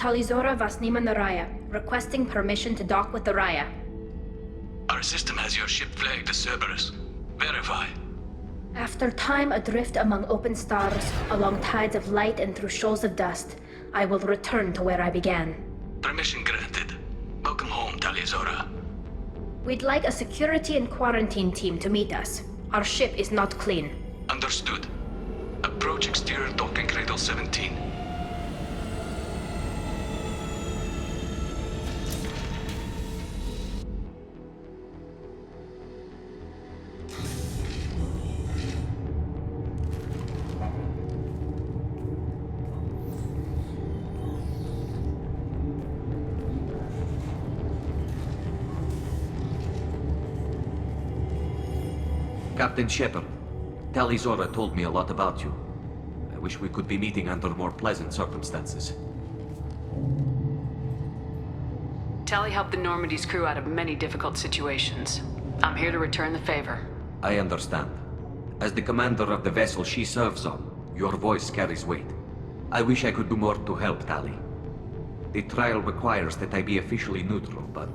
Talizora Vasnima Naraya, requesting permission to dock with the Raya. Our system has your ship flagged as Cerberus. Verify. After time adrift among open stars, along tides of light and through shoals of dust, I will return to where I began. Permission granted. Welcome home, Talizora. We'd like a security and quarantine team to meet us. Our ship is not clean. Understood. Approach exterior docking cradle 17. Captain Shepard, Talizora told me a lot about you. I wish we could be meeting under more pleasant circumstances. Tali helped the Normandy's crew out of many difficult situations. I'm here to return the favor. I understand. As the commander of the vessel she serves on, your voice carries weight. I wish I could do more to help, Tali. The trial requires that I be officially neutral, but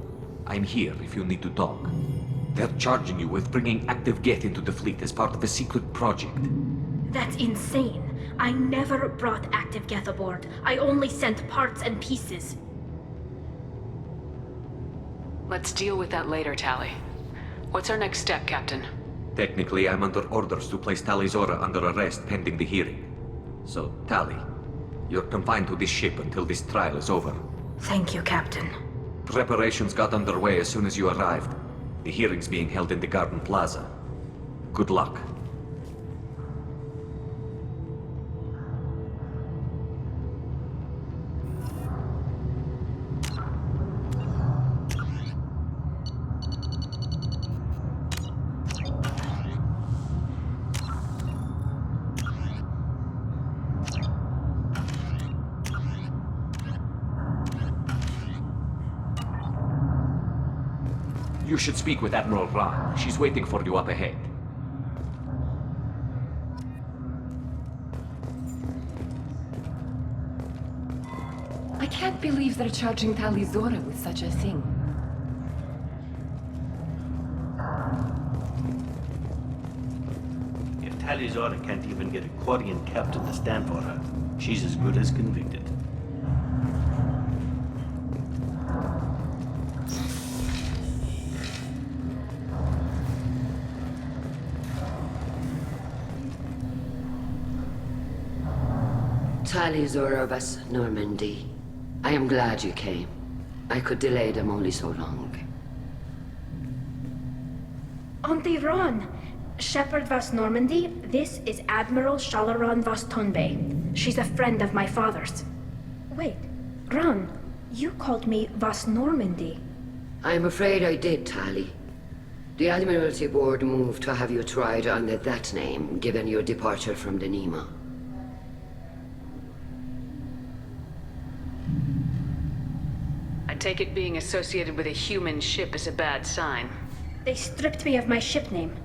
I'm here if you need to talk. They're charging you with bringing active Geth into the fleet as part of a secret project. That's insane. I never brought active Geth aboard. I only sent parts and pieces. Let's deal with that later, Tali. What's our next step, Captain? Technically, I'm under orders to place Talizora under arrest pending the hearing. So, Tali, you're confined to this ship until this trial is over. Thank you, Captain. Preparations got underway as soon as you arrived. The hearing's being held in the Garden Plaza. Good luck. You should speak with Admiral Ra. She's waiting for you up ahead. I can't believe they're charging Talizora with such a thing. If Talizora can't even get a Quarian captain to stand for her, she's as good as convicted. Talizora of us, Normandy. I am glad you came. I could delay them only so long. Auntie Ron! Shepard Vas Normandy, this is Admiral Shalaran Vas Tonbe. She's a friend of my father's. Wait, Ron, you called me Vas Normandy. I'm afraid I did, Tali. The Admiralty Board moved to have you tried under that name, given your departure from the Nima. I take it being associated with a human ship is a bad sign. They stripped me of my ship name.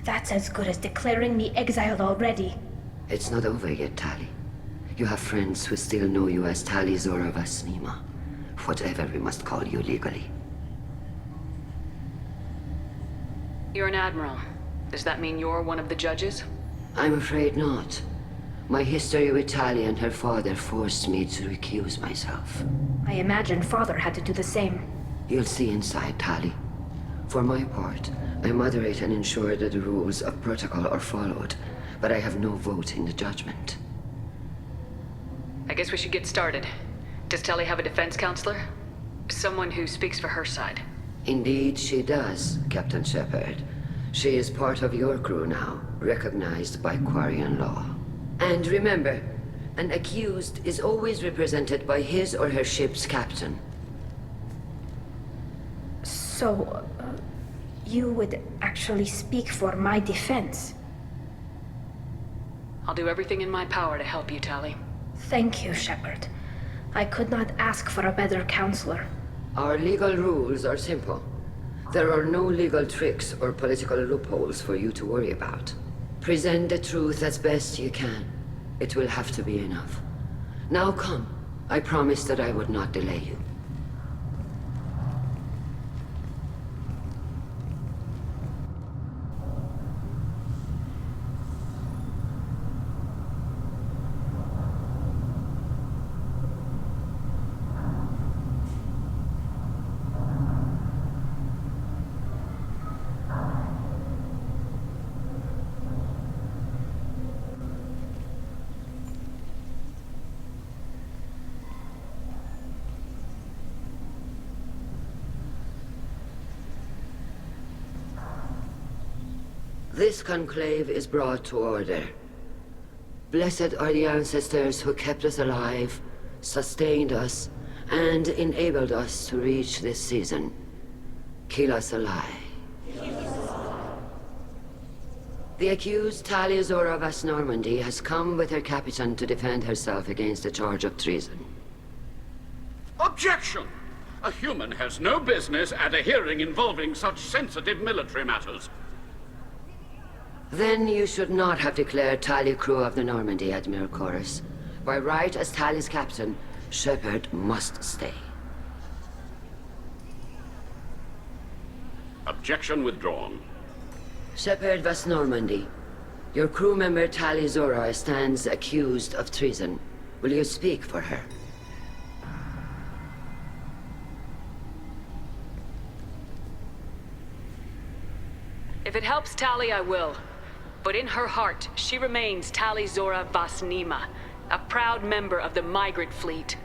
That's as good as declaring me exiled already. It's not over yet, Tali. You have friends who still know you as Talizora Vas Nima. Whatever we must call you legally. You're an admiral. Does that mean you're one of the judges? I'm afraid not. My history with Tali and her father forced me to recuse myself. I imagine father had to do the same. You'll see inside, Tali. For my part, I moderate and ensure that the rules of protocol are followed, but I have no vote in the judgment. I guess we should get started. Does Tali have a defense counselor? Someone who speaks for her side. Indeed, she does, Captain Shepard. She is part of your crew now, recognized by Quarian law. And remember, an accused is always represented by his or her ship's captain. So, you would actually speak for my defense? I'll do everything in my power to help you, Tali. Thank you, Shepard. I could not ask for a better counselor. Our legal rules are simple. There are no legal tricks or political loopholes for you to worry about. Present the truth as best you can. It will have to be enough. Now come. I promised that I would not delay you. This conclave is brought to order. Blessed are the ancestors who kept us alive, sustained us, and enabled us to reach this season. Alarei. The accused Tali of Normandy has come with her captain to defend herself against a charge of treason. Objection! A human has no business at a hearing involving such sensitive military matters. Then you should not have declared Tali crew of the Normandy, Admiral Garrus. By right as Tali's captain, Shepard must stay. Objection withdrawn. Shepard vas Normandy. Your crew member Tali Zora stands accused of treason. Will you speak for her? If it helps Tali, I will. But in her heart, she remains Tali Zora vas Nima, a proud member of the migrant fleet.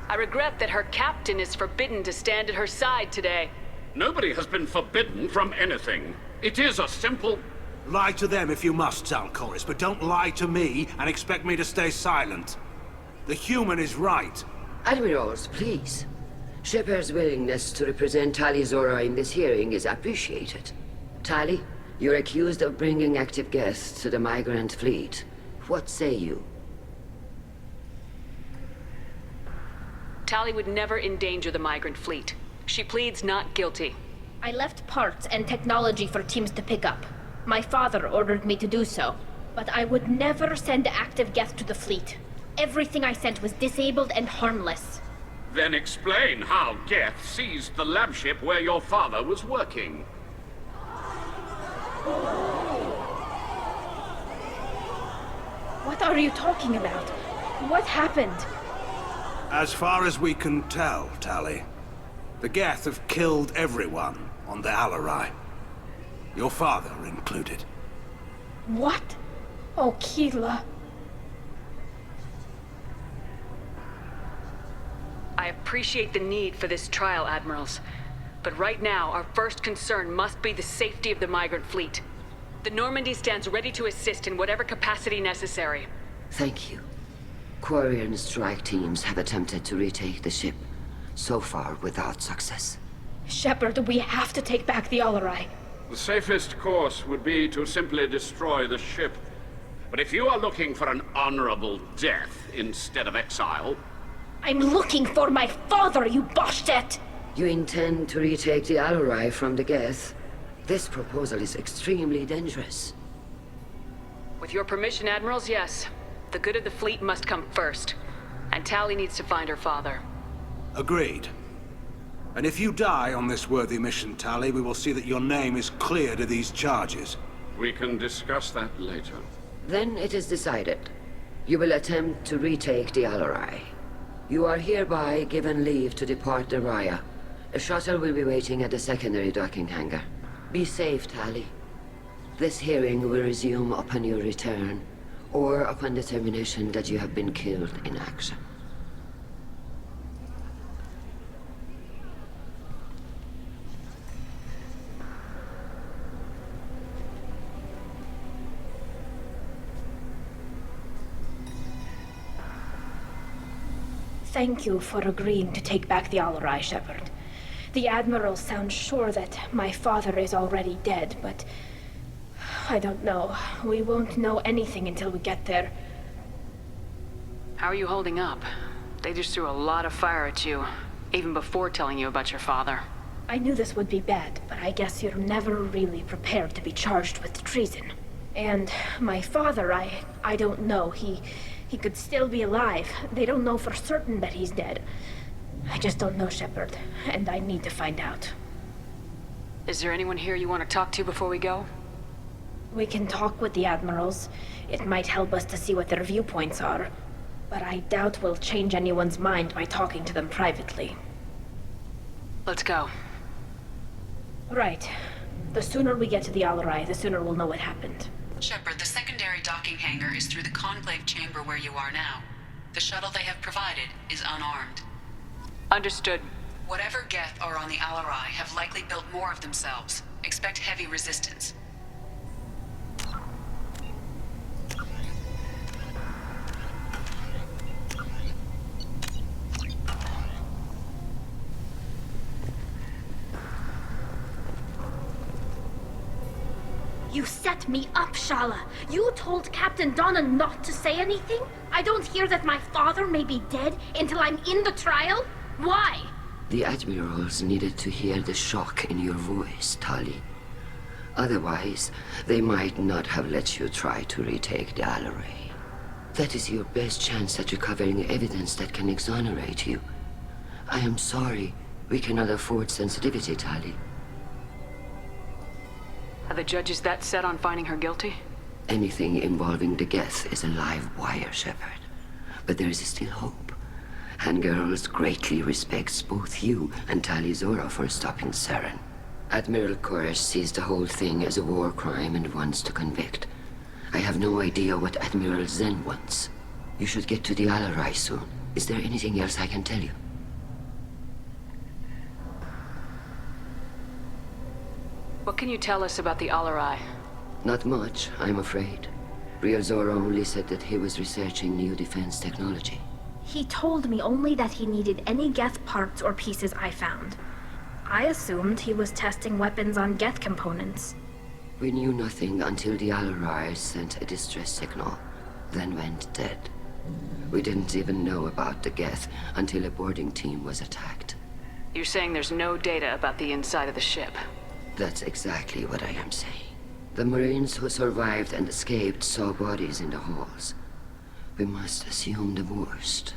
I regret that her captain is forbidden to stand at her side today. Nobody has been forbidden from anything. It is a simple... Lie to them if you must, Zalcoris, but don't lie to me and expect me to stay silent. The human is right. Admirals, please. Shepard's willingness to represent Tali Zora in this hearing is appreciated. Tali, you're accused of bringing active guests to the migrant fleet. What say you? Tali would never endanger the migrant fleet. She pleads not guilty. I left parts and technology for teams to pick up. My father ordered me to do so. But I would never send active guests to the fleet. Everything I sent was disabled and harmless. Then explain how Geth seized the lab ship where your father was working. What are you talking about? What happened? As far as we can tell, Tali, the Geth have killed everyone on the Alarei. Your father included. What? Oh, Keela. I appreciate the need for this trial, Admirals. But right now, our first concern must be the safety of the migrant fleet. The Normandy stands ready to assist in whatever capacity necessary. Thank you. Quarian strike teams have attempted to retake the ship, so far without success. Shepard, we have to take back the Alarei. The safest course would be to simply destroy the ship. But if you are looking for an honorable death instead of exile... I'm looking for my father, you bastet! You intend to retake the Alarei from the Geth? This proposal is extremely dangerous. With your permission, Admirals, yes. The good of the fleet must come first. And Tali needs to find her father. Agreed. And if you die on this worthy mission, Tali, we will see that your name is cleared of these charges. We can discuss that later. Then it is decided. You will attempt to retake the Alarei. You are hereby given leave to depart the Raya. A shuttle will be waiting at the secondary docking hangar. Be safe, Tali. This hearing will resume upon your return, or upon determination that you have been killed in action. Thank you for agreeing to take back the Alarei, Shepard. The Admiral sounds sure that my father is already dead, but... I don't know. We won't know anything until we get there. How are you holding up? They just threw a lot of fire at you, even before telling you about your father. I knew this would be bad, but I guess you're never really prepared to be charged with treason. And my father, I don't know. He could still be alive. They don't know for certain that he's dead. I just don't know, Shepard, and I need to find out. Is there anyone here you want to talk to before we go? We can talk with the admirals. It might help us to see what their viewpoints are. But I doubt we'll change anyone's mind by talking to them privately. Let's go. Right. The sooner we get to the Alarei, the sooner we'll know what happened. Shepard, the secondary docking hangar is through the conclave chamber where you are now. The shuttle they have provided is unarmed. Understood. Whatever Geth are on the Alarei have likely built more of themselves. Expect heavy resistance. You set me up, Shala. You told Captain Donna not to say anything? I don't hear that my father may be dead until I'm in the trial? Why? The admirals needed to hear the shock in your voice, Tali. Otherwise, they might not have let you try to retake the Alarei. That is your best chance at recovering evidence that can exonerate you. I am sorry. We cannot afford sensitivity, Tali. Are the judges that set on finding her guilty? Anything involving the Geth is a live wire, Shepard. But there is still hope. And Garrus greatly respects both you and Tali Zora for stopping Saren. Admiral Koresh sees the whole thing as a war crime and wants to convict. I have no idea what Admiral Zen wants. You should get to the Alarei soon. Is there anything else I can tell you? What can you tell us about the Alarei? Not much, I'm afraid. Real Zora only said that he was researching new defense technology. He told me only that he needed any Geth parts or pieces I found. I assumed he was testing weapons on Geth components. We knew nothing until the Alarei sent a distress signal, then went dead. We didn't even know about the Geth until a boarding team was attacked. You're saying there's no data about the inside of the ship? That's exactly what I am saying. The Marines who survived and escaped saw bodies in the halls. We must assume the worst.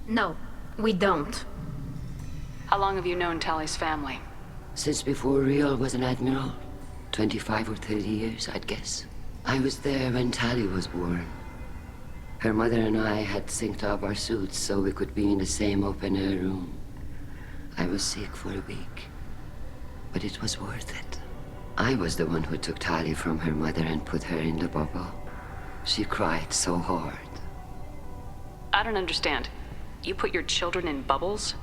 No, we don't. How long have you known Tali's family? Since before Real was an admiral. 25 or 30 years, I'd guess. I was there when Tali was born. Her mother and I had synced up our suits so we could be in the same open-air room. I was sick for a week. But it was worth it. I was the one who took Tali from her mother and put her in the bubble. She cried so hard. I don't understand. You put your children in bubbles?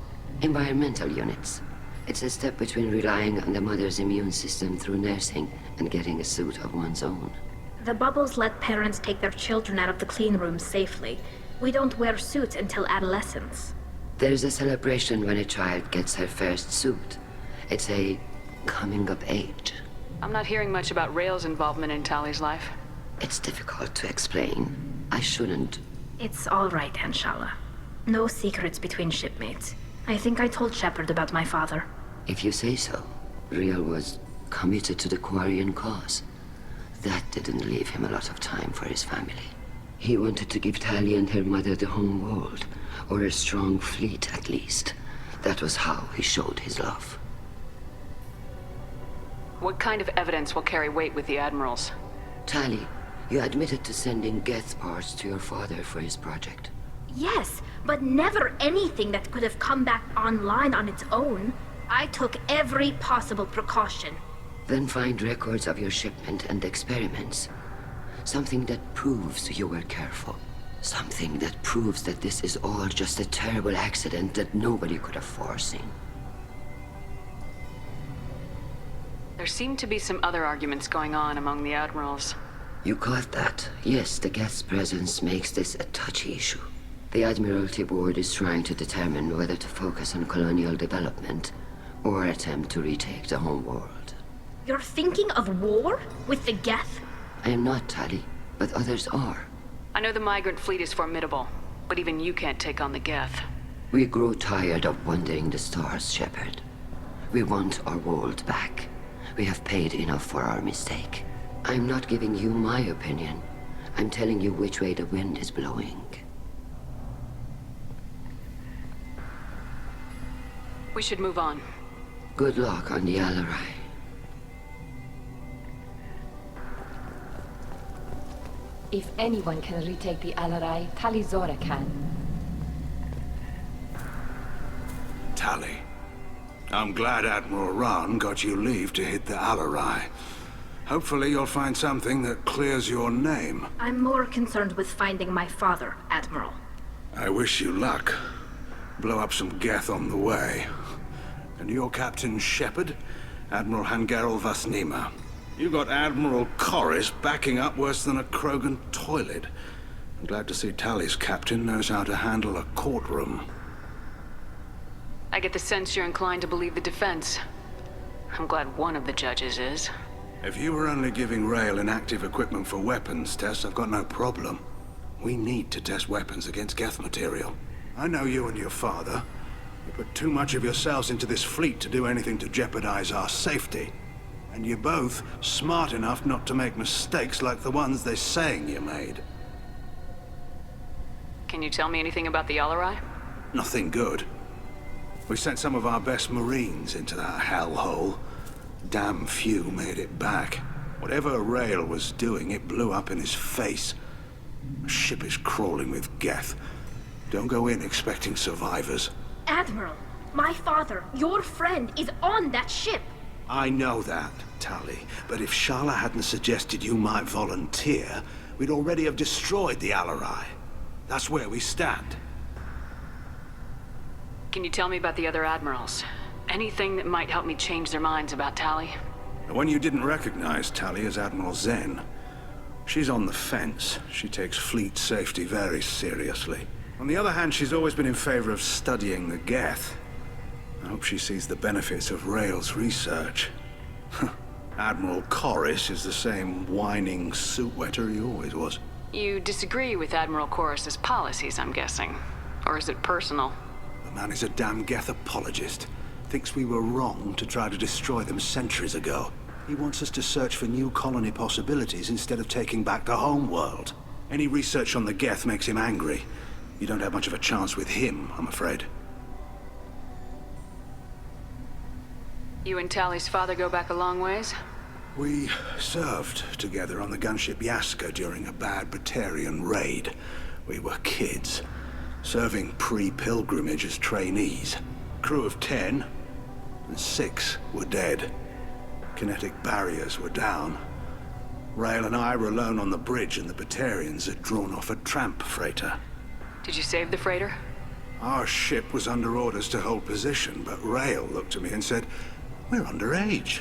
Environmental units. It's a step between relying on the mother's immune system through nursing and getting a suit of one's own. The bubbles let parents take their children out of the clean rooms safely. We don't wear suits until adolescence. There's a celebration when a child gets her first suit. It's a coming of age. I'm not hearing much about Rael's involvement in Tali's life. It's difficult to explain. I shouldn't. It's all right, Anshala. No secrets between shipmates. I think I told Shepard about my father. If you say so. Real was committed to the Quarian cause. That didn't leave him a lot of time for his family. He wanted to give Tali and her mother the home world, or a strong fleet at least. That was how he showed his love. What kind of evidence will carry weight with the admirals? Tali, you admitted to sending Geth parts to your father for his project. Yes, but never anything that could have come back online on its own. I took every possible precaution. Then find records of your shipment and experiments. Something that proves you were careful. Something that proves that this is all just a terrible accident that nobody could have foreseen. There seem to be some other arguments going on among the admirals. You caught that. Yes, the Geth's presence makes this a touchy issue. The Admiralty Board is trying to determine whether to focus on colonial development or attempt to retake the home world. You're thinking of war? With the Geth? I am not, Tali, but others are. I know the migrant fleet is formidable, but even you can't take on the Geth. We grow tired of wandering the stars, Shepard. We want our world back. We have paid enough for our mistake. I'm not giving you my opinion. I'm telling you which way the wind is blowing. We should move on. Good luck on the Alarei. If anyone can retake the Alarei, Tali Zora can. Tali. I'm glad Admiral Rahn got you leave to hit the Alarei. Hopefully you'll find something that clears your name. I'm more concerned with finding my father, Admiral. I wish you luck. Blow up some Geth on the way. And your Captain Shepard, Admiral Hangarel Vasnima. You got Admiral Corris backing up worse than a Krogan toilet. I'm glad to see Tali's captain knows how to handle a courtroom. I get the sense you're inclined to believe the defense. I'm glad one of the judges is. If you were only giving Rail inactive equipment for weapons tests, I've got no problem. We need to test weapons against Geth material. I know you and your father. You put too much of yourselves into this fleet to do anything to jeopardize our safety. And you're both smart enough not to make mistakes like the ones they're saying you made. Can you tell me anything about the Alarei? Nothing good. We sent some of our best Marines into that hellhole. Damn few made it back. Whatever Rail was doing, it blew up in his face. The ship is crawling with Geth. Don't go in expecting survivors. Admiral, my father, your friend, is on that ship. I know that, Tali, but if Shala hadn't suggested you might volunteer, we'd already have destroyed the Alarei. That's where we stand. Can you tell me about the other admirals? Anything that might help me change their minds about Tali? The one you didn't recognize, Tali, is Admiral Zen. She's on the fence. She takes fleet safety very seriously. On the other hand, she's always been in favor of studying the Geth. I hope she sees the benefits of Rail's research. Admiral Corris is the same whining suit wetter he always was. You disagree with Admiral Corris's policies, I'm guessing. Or is it personal? The man is a damn Geth apologist. Thinks we were wrong to try to destroy them centuries ago. He wants us to search for new colony possibilities instead of taking back the home world. Any research on the Geth makes him angry. You don't have much of a chance with him, I'm afraid. You and Tali's father go back a long ways? We served together on the gunship Yaska during a bad Batarian raid. We were kids, serving pre-pilgrimage as trainees. Crew of 10, and 6 were dead. Kinetic barriers were down. Rail and I were alone on the bridge, and the Batarians had drawn off a tramp freighter. Did you save the freighter? Our ship was under orders to hold position, but Rail looked at me and said, "We're underage.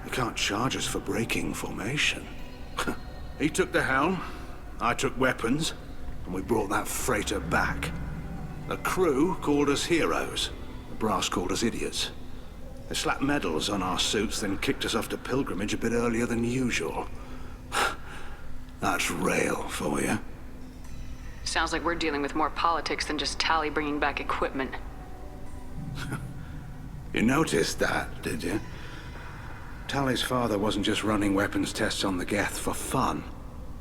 You can't charge us for breaking formation." He took the helm, I took weapons, and we brought that freighter back. The crew called us heroes. The brass called us idiots. They slapped medals on our suits, then kicked us off to pilgrimage a bit earlier than usual. That's Rail for you. Sounds like we're dealing with more politics than just Tali bringing back equipment. You noticed that, did you? Tali's father wasn't just running weapons tests on the Geth for fun.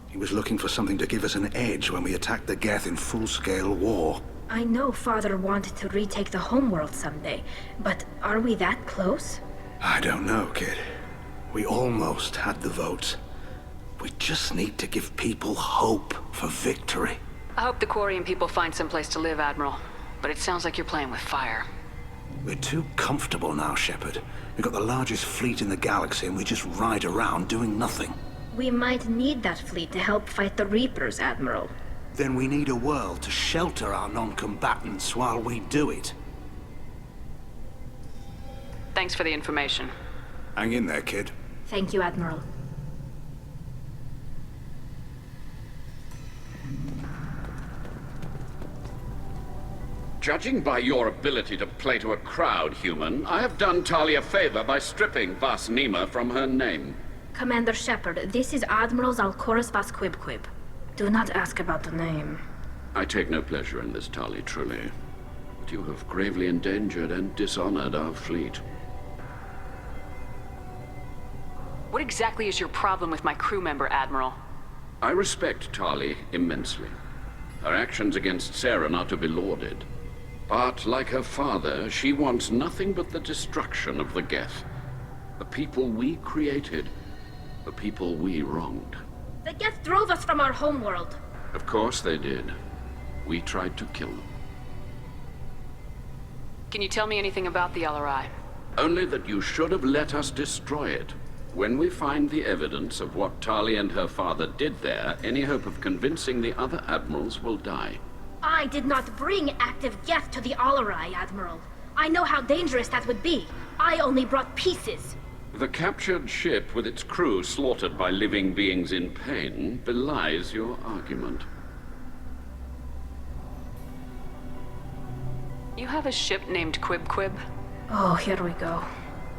He was looking for something to give us an edge when we attacked the Geth in full-scale war. I know Father wanted to retake the homeworld someday, but are we that close? I don't know, kid. We almost had the votes. We just need to give people hope for victory. I hope the Quarian people find someplace to live, Admiral. But it sounds like you're playing with fire. We're too comfortable now, Shepard. We've got the largest fleet in the galaxy and we just ride around doing nothing. We might need that fleet to help fight the Reapers, Admiral. Then we need a world to shelter our non-combatants while we do it. Thanks for the information. Hang in there, kid. Thank you, Admiral. Judging by your ability to play to a crowd, human, I have done Tali a favor by stripping Vasnima from her name. Commander Shepard, this is Admiral Zalkoris Vasquibquib. Do not ask about the name. I take no pleasure in this, Tali, truly. But you have gravely endangered and dishonored our fleet. What exactly is your problem with my crew member, Admiral? I respect Tali immensely. Her actions against Sarah are not to be lauded. But like her father, she wants nothing but the destruction of the Geth. The people we created. The people we wronged. The Geth drove us from our homeworld. Of course they did. We tried to kill them. Can you tell me anything about the Alarei? Only that you should have let us destroy it. When we find the evidence of what Tali and her father did there, any hope of convincing the other admirals will die. I did not bring active Geth to the Alarei, Admiral. I know how dangerous that would be. I only brought pieces. The captured ship with its crew slaughtered by living beings in pain belies your argument. You have a ship named Quib? Oh, here we go.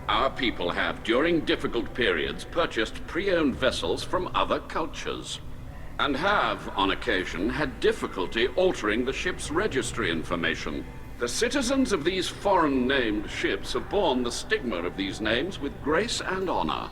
Our people have, during difficult periods, purchased pre-owned vessels from other cultures. And have, on occasion, had difficulty altering the ship's registry information. The citizens of these foreign-named ships have borne the stigma of these names with grace and honor.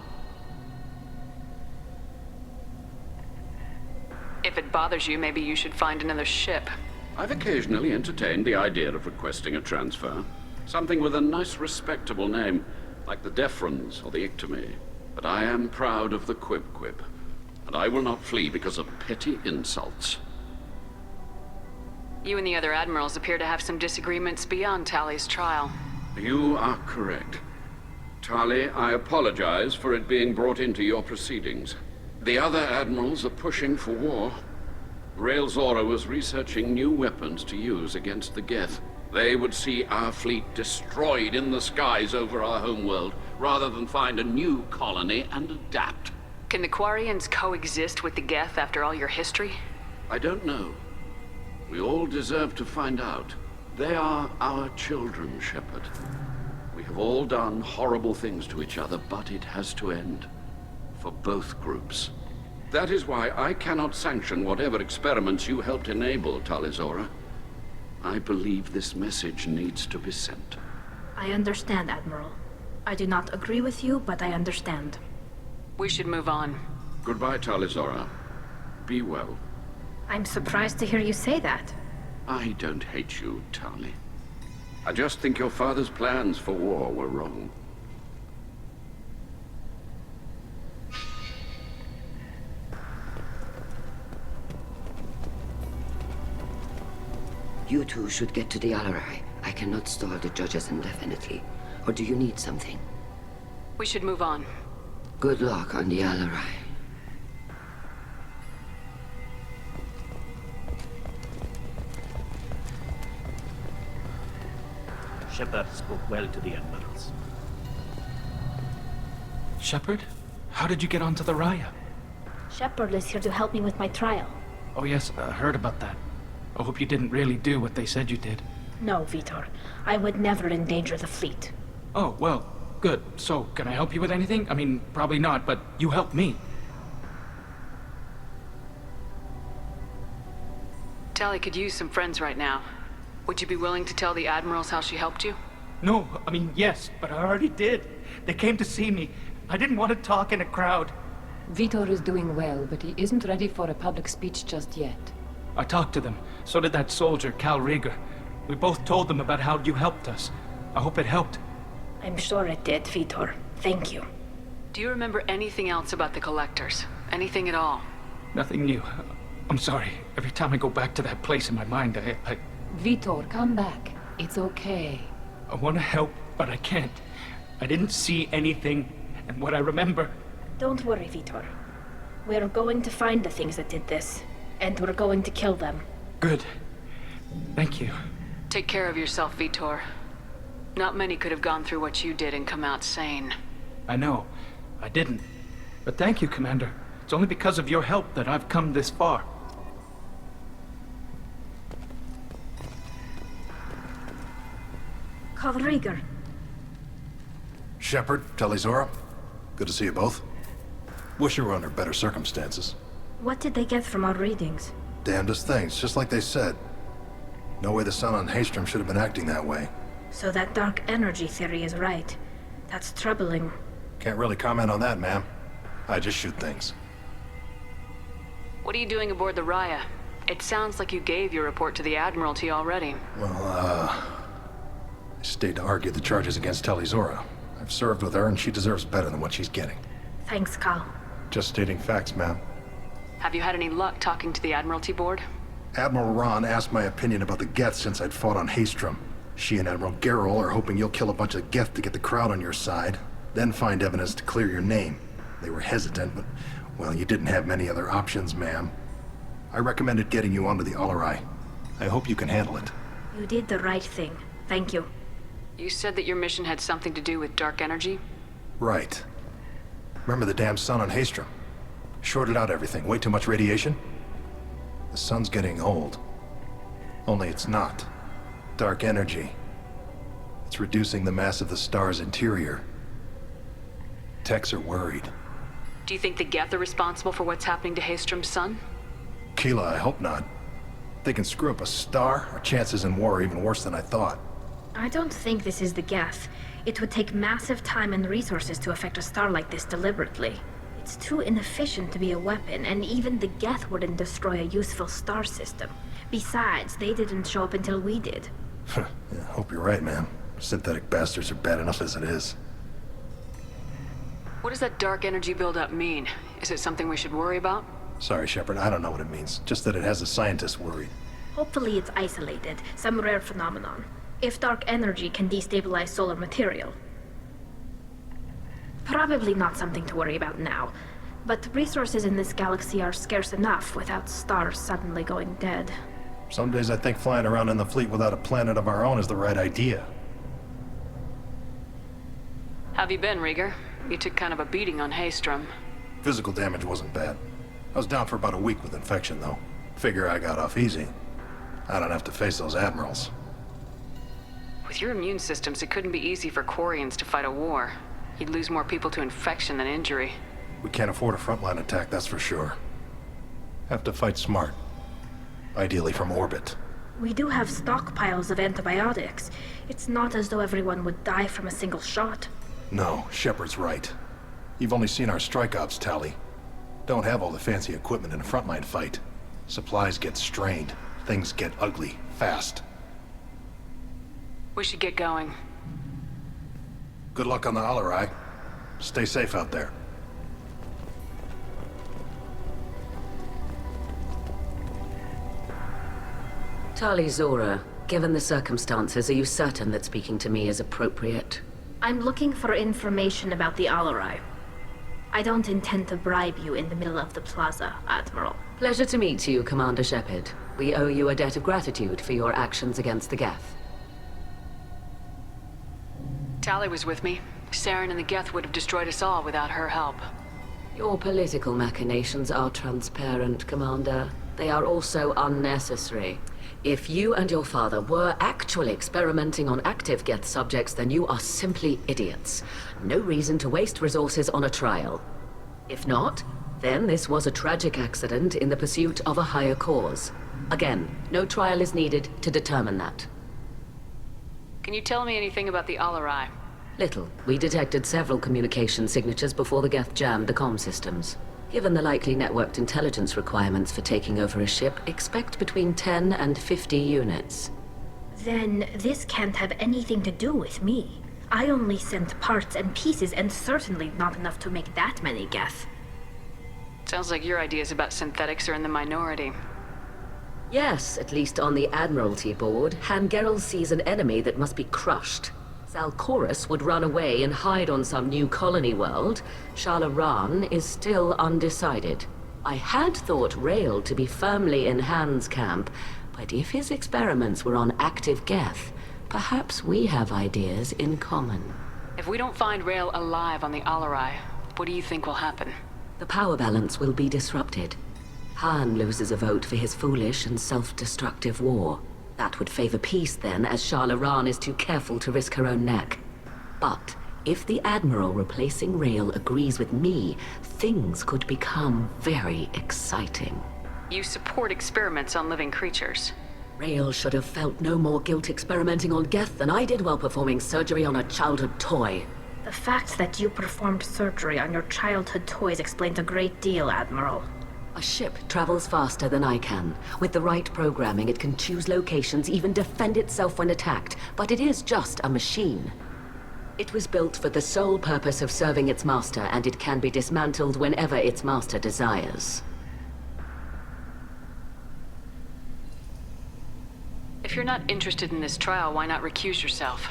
If it bothers you, maybe you should find another ship. I've occasionally entertained the idea of requesting a transfer. Something with a nice, respectable name, like the Defrons or the Ictomy. But I am proud of the Quib, and I will not flee because of petty insults. You and the other admirals appear to have some disagreements beyond Tali's trial. You are correct. Tali, I apologize for it being brought into your proceedings. The other admirals are pushing for war. Rael Zora was researching new weapons to use against the Geth. They would see our fleet destroyed in the skies over our homeworld, rather than find a new colony and adapt. Can the Quarians coexist with the Geth after all your history? I don't know. We all deserve to find out. They are our children, Shepard. We have all done horrible things to each other, but it has to end. For both groups. That is why I cannot sanction whatever experiments you helped enable, Tali Zora. I believe this message needs to be sent. I understand, Admiral. I do not agree with you, but I understand. We should move on. Goodbye, Tali Zora. Be well. I'm surprised to hear you say that. I don't hate you, Tali. I just think your father's plans for war were wrong. You two should get to the Alarei. I cannot stall the judges indefinitely. Or do you need something? We should move on. Good luck on the Alarei. Shepard spoke well to the admirals. Shepard? How did you get onto the Raya? Shepard is here to help me with my trial. Oh yes, I heard about that. I hope you didn't really do what they said you did. No, Vitor. I would never endanger the fleet. Oh, well, good. So, can I help you with anything? I mean, probably not, but you helped me. Tali could use some friends right now. Would you be willing to tell the admirals how she helped you? No, I mean, yes, but I already did. They came to see me. I didn't want to talk in a crowd. Vitor is doing well, but he isn't ready for a public speech just yet. I talked to them. So did that soldier, Cal Rieger. We both told them about how you helped us. I hope it helped. I'm sure it did, Vitor. Thank you. Do you remember anything else about the Collectors? Anything at all? Nothing new. I'm sorry. Every time I go back to that place in my mind, I Vitor, come back. It's okay. I want to help, but I can't. I didn't see anything, and what I remember... Don't worry, Vitor. We're going to find the things that did this, and we're going to kill them. Good. Thank you. Take care of yourself, Vitor. Not many could have gone through what you did and come out sane. I know. I didn't. But thank you, Commander. It's only because of your help that I've come this far. Call Rieger. Shepard, Tali Zora. Good to see you both. Wish you were under better circumstances. What did they get from our readings? Damnedest things, just like they said. No way the sun on Haystrom should have been acting that way. So that dark energy theory is right. That's troubling. Can't really comment on that, ma'am. I just shoot things. What are you doing aboard the Raya? It sounds like you gave your report to the Admiralty already. Well, I stayed to argue the charges against Tali Zora. I've served with her, and she deserves better than what she's getting. Thanks, Cal. Just stating facts, ma'am. Have you had any luck talking to the Admiralty Board? Admiral Ron asked my opinion about the Geth since I'd fought on Haestrom. She and Admiral Garrus are hoping you'll kill a bunch of Geth to get the crowd on your side, then find evidence to clear your name. They were hesitant, but, well, you didn't have many other options, ma'am. I recommended getting you onto the Alarei. I hope you can handle it. You did the right thing. Thank you. You said that your mission had something to do with dark energy? Right. Remember the damn sun on Haestrom? Shorted out everything. Way too much radiation? The sun's getting old. Only it's not. Dark energy. It's reducing the mass of the star's interior. Techs are worried. Do you think the Geth are responsible for what's happening to Haestrom's sun? Keela, I hope not. If they can screw up a star, our chances in war are even worse than I thought. I don't think this is the Geth. It would take massive time and resources to affect a star like this deliberately. It's too inefficient to be a weapon, and even the Geth wouldn't destroy a useful star system. Besides, they didn't show up until we did. Yeah, hope you're right, man. Synthetic bastards are bad enough as it is. What does that dark energy buildup mean? Is it something we should worry about? Sorry, Shepard, I don't know what it means. Just that it has the scientists worried. Hopefully it's isolated, some rare phenomenon. If dark energy can destabilize solar material. Probably not something to worry about now, but resources in this galaxy are scarce enough without stars suddenly going dead. Some days I think flying around in the fleet without a planet of our own is the right idea. Have you been, Rieger? You took kind of a beating on Haestrom. Physical damage wasn't bad. I was down for about a week with infection, though. Figure I got off easy. I don't have to face those admirals. With your immune systems, it couldn't be easy for Quarians to fight a war. You'd lose more people to infection than injury. We can't afford a frontline attack, that's for sure. Have to fight smart. Ideally from orbit. We do have stockpiles of antibiotics. It's not as though everyone would die from a single shot. No, Shepard's right. You've only seen our strike ops, Tali. Don't have all the fancy equipment in a frontline fight. Supplies get strained. Things get ugly, fast. We should get going. Good luck on the Alarei. Stay safe out there. Tali Zora, given the circumstances, are you certain that speaking to me is appropriate? I'm looking for information about the Alarei. I don't intend to bribe you in the middle of the plaza, Admiral. Pleasure to meet you, Commander Shepard. We owe you a debt of gratitude for your actions against the Geth. Tali was with me. Saren and the Geth would have destroyed us all without her help. Your political machinations are transparent, Commander. They are also unnecessary. If you and your father were actually experimenting on active Geth subjects, then you are simply idiots. No reason to waste resources on a trial. If not, then this was a tragic accident in the pursuit of a higher cause. Again, no trial is needed to determine that. Can you tell me anything about the Alarei? Little. We detected several communication signatures before the Geth jammed the comm systems. Given the likely networked intelligence requirements for taking over a ship, expect between 10 and 50 units. Then this can't have anything to do with me. I only sent parts and pieces, and certainly not enough to make that many Geth. Sounds like your ideas about synthetics are in the minority. Yes, at least on the Admiralty board, Han Gerrel sees an enemy that must be crushed. Salcorus would run away and hide on some new colony world. Alarei is still undecided. I had thought Rael to be firmly in Han's camp, but if his experiments were on active Geth, perhaps we have ideas in common. If we don't find Rael alive on the Alarei, what do you think will happen? The power balance will be disrupted. Han loses a vote for his foolish and self-destructive war. That would favor peace then, as Alarei is too careful to risk her own neck. But if the Admiral replacing Rael agrees with me, things could become very exciting. You support experiments on living creatures. Rael should have felt no more guilt experimenting on Geth than I did while performing surgery on a childhood toy. The fact that you performed surgery on your childhood toys explains a great deal, Admiral. A ship travels faster than I can. With the right programming, it can choose locations, even defend itself when attacked. But it is just a machine. It was built for the sole purpose of serving its master, and it can be dismantled whenever its master desires. If you're not interested in this trial, why not recuse yourself?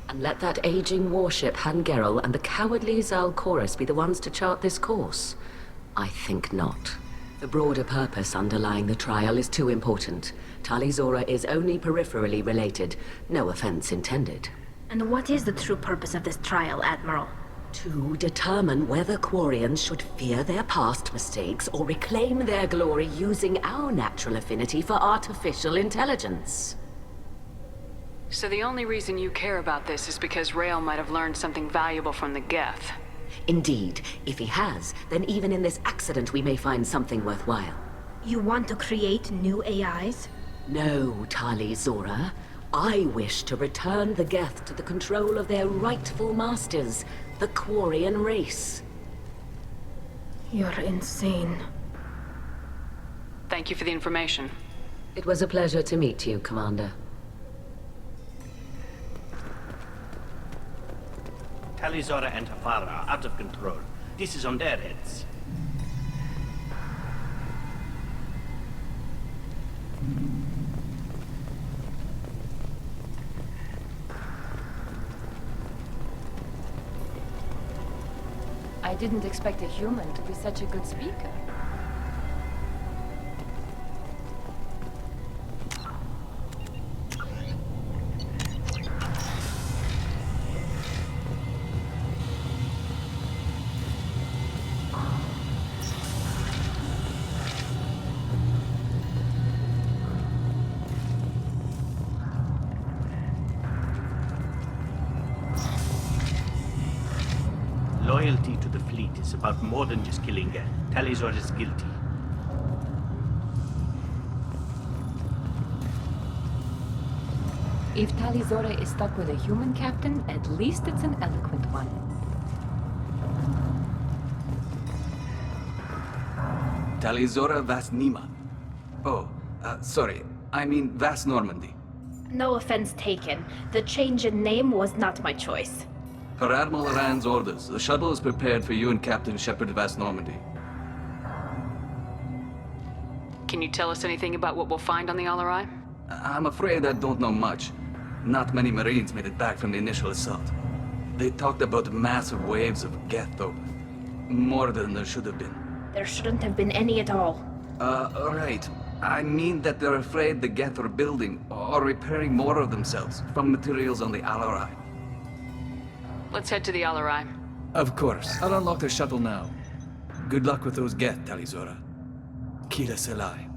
And let that aging warship Gerrus and the cowardly Zalcorus be the ones to chart this course? I think not. The broader purpose underlying the trial is too important. Tali Zora is only peripherally related. No offense intended. And what is the true purpose of this trial, Admiral? To determine whether Quarians should fear their past mistakes or reclaim their glory using our natural affinity for artificial intelligence. So the only reason you care about this is because Rael might have learned something valuable from the Geth. Indeed. If he has, then even in this accident we may find something worthwhile. You want to create new AIs? No, Tali Zora. I wish to return the Geth to the control of their rightful masters, the Quarian race. You're insane. Thank you for the information. It was a pleasure to meet you, Commander. Tali Zora and Samara are out of control. This is on their heads. I didn't expect a human to be such a good speaker. Loyalty to the fleet is about more than just killing Geth. Tali Zora is guilty. If Tali Zora is stuck with a human captain, at least it's an eloquent one. Tali Zora Vasnima. Oh, sorry. I mean Vas Normandy. No offense taken. The change in name was not my choice. Per Admiral Rand's orders, the shuttle is prepared for you and Captain Shepard Vas Normandy. Can you tell us anything about what we'll find on the Alarei? I'm afraid I don't know much. Not many Marines made it back from the initial assault. They talked about massive waves of Geth, though. More than there should have been. There shouldn't have been any at all. Right. I mean that they're afraid the Geth are building or repairing more of themselves from materials on the Alarei. Let's head to the Alarei. Of course. I'll unlock the shuttle now. Good luck with those Geth, Tali Zora. Kila Selai.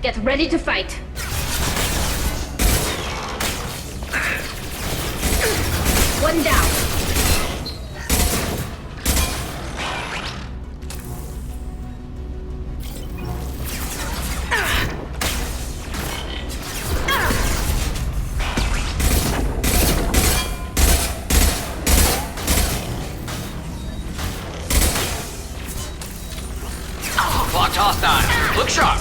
Get ready to fight. One down. Watch hostile. Look sharp.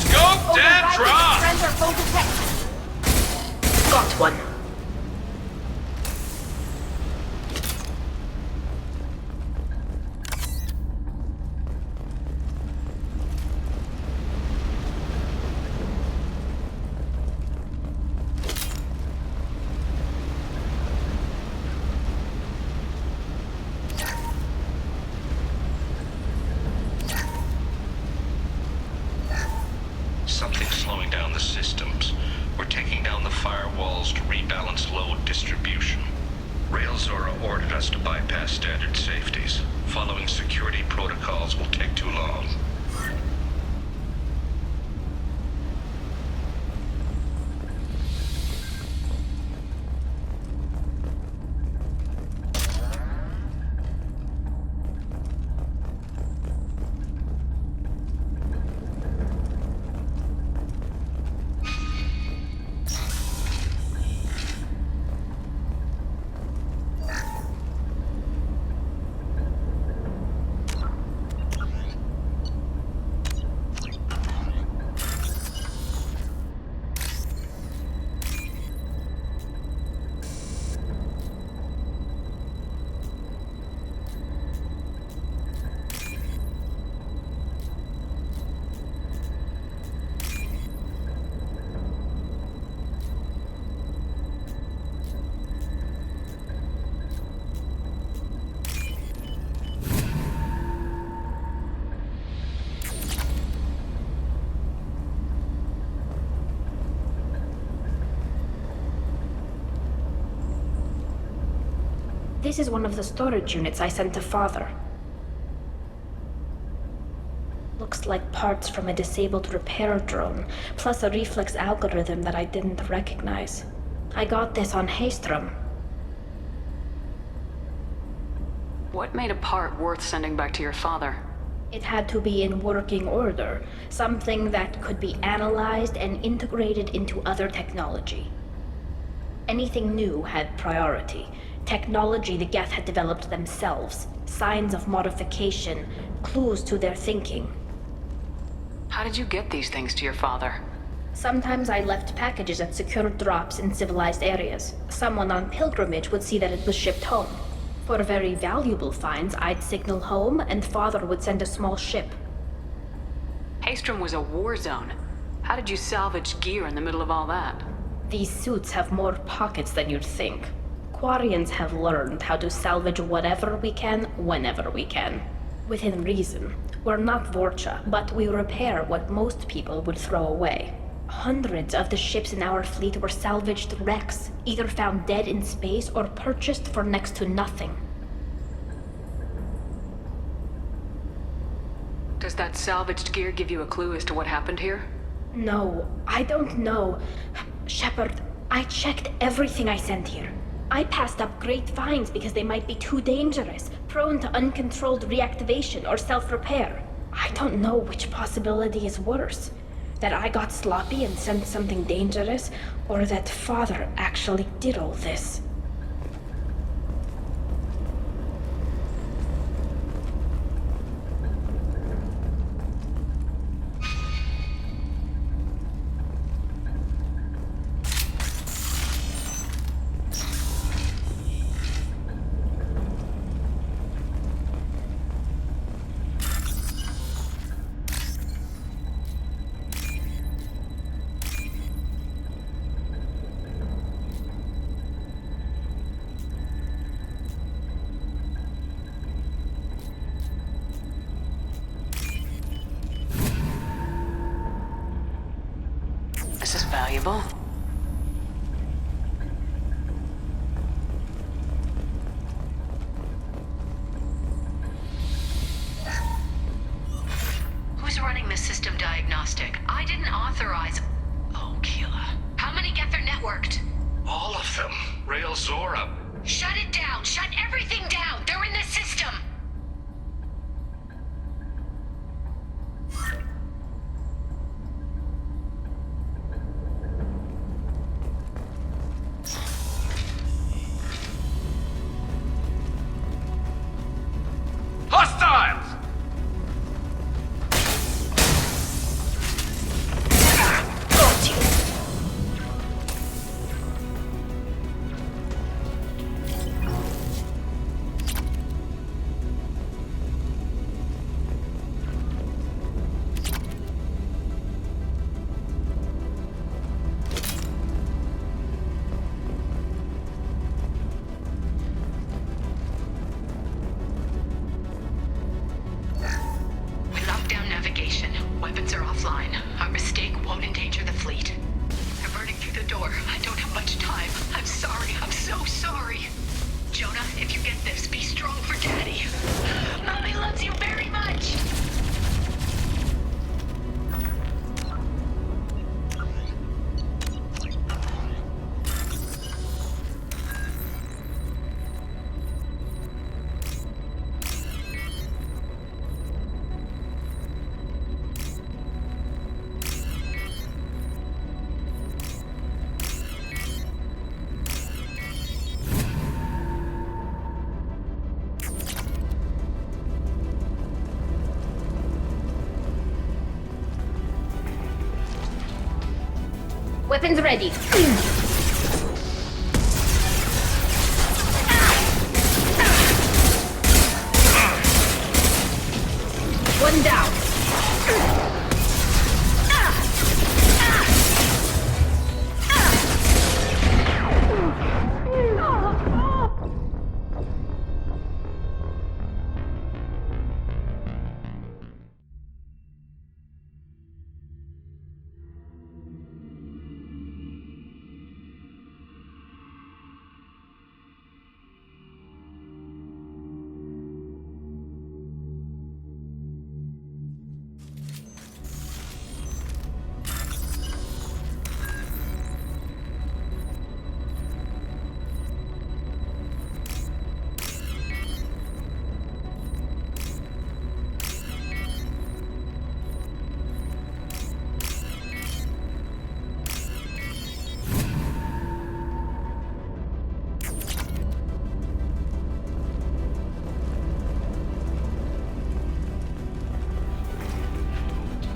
Scoped and dropped! Friends are full detect. Got one. Something's slowing down the systems. We're taking down the firewalls to rebalance load distribution. Rail Zora ordered us to bypass standard safeties. Following security protocols will take too long. This is one of the storage units I sent to Father. Looks like parts from a disabled repair drone, plus a reflex algorithm that I didn't recognize. I got this on Haestrom. What made a part worth sending back to your father? It had to be in working order, something that could be analyzed and integrated into other technology. Anything new had priority. Technology the Geth had developed themselves, signs of modification, clues to their thinking. How did you get these things to your father? Sometimes I left packages at secure drops in civilized areas. Someone on pilgrimage would see that it was shipped home. For very valuable finds, I'd signal home, and Father would send a small ship. Haestrom was a war zone. How did you salvage gear in the middle of all that? These suits have more pockets than you'd think. Quarians have learned how to salvage whatever we can, whenever we can. Within reason. We're not Vorcha, but we repair what most people would throw away. Hundreds of the ships in our fleet were salvaged wrecks, either found dead in space or purchased for next to nothing. Does that salvaged gear give you a clue as to what happened here? No, I don't know. Shepard, I checked everything I sent here. I passed up great finds because they might be too dangerous, prone to uncontrolled reactivation or self-repair. I don't know which possibility is worse. That I got sloppy and sent something dangerous, or that Father actually did all this. This is valuable. Who's running the system diagnostic? I didn't authorize... Oh, Keela. How many Geth are networked? All of them. Rail Zora. Shut it down! Shut everything down! They're in the system! Weapons ready. One down.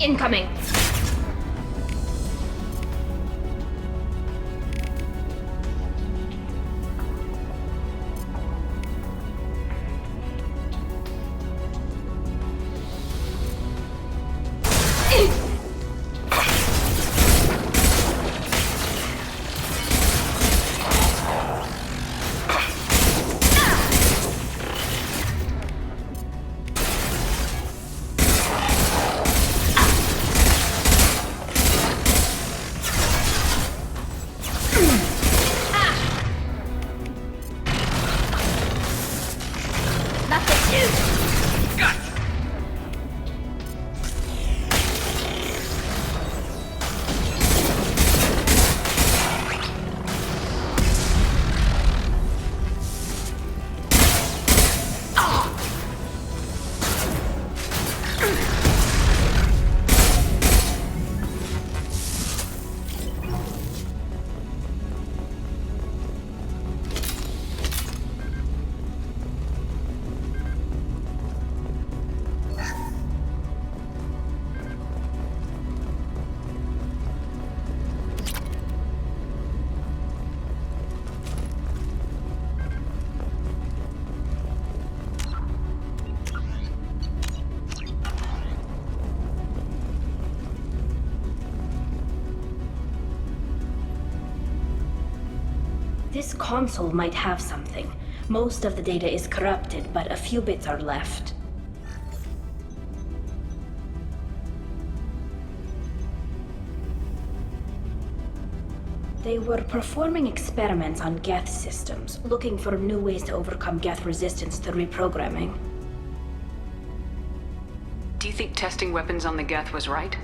Incoming. This console might have something. Most of the data is corrupted, but a few bits are left. They were performing experiments on Geth systems, looking for new ways to overcome Geth resistance to reprogramming. Do you think testing weapons on the Geth was right?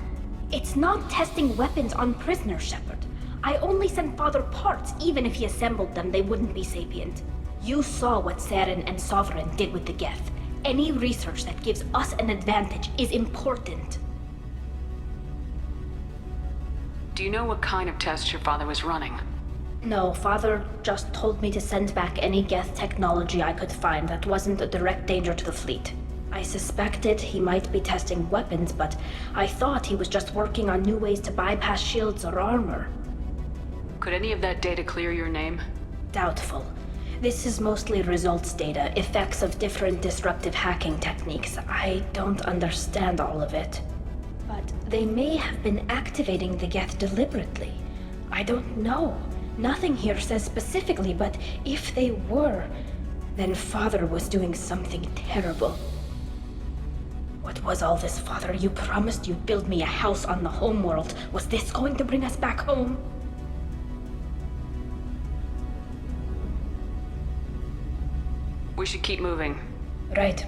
It's not testing weapons on prisoners, Shepard. I only sent Father parts. Even if he assembled them, they wouldn't be sapient. You saw what Saren and Sovereign did with the Geth. Any research that gives us an advantage is important. Do you know what kind of tests your father was running? No, Father just told me to send back any Geth technology I could find that wasn't a direct danger to the fleet. I suspected he might be testing weapons, but I thought he was just working on new ways to bypass shields or armor. Could any of that data clear your name? Doubtful. This is mostly results data, effects of different disruptive hacking techniques. I don't understand all of it. But they may have been activating the Geth deliberately. I don't know. Nothing here says specifically, but if they were, then Father was doing something terrible. What was all this, Father? You promised you'd build me a house on the homeworld. Was this going to bring us back home? We should keep moving. Right.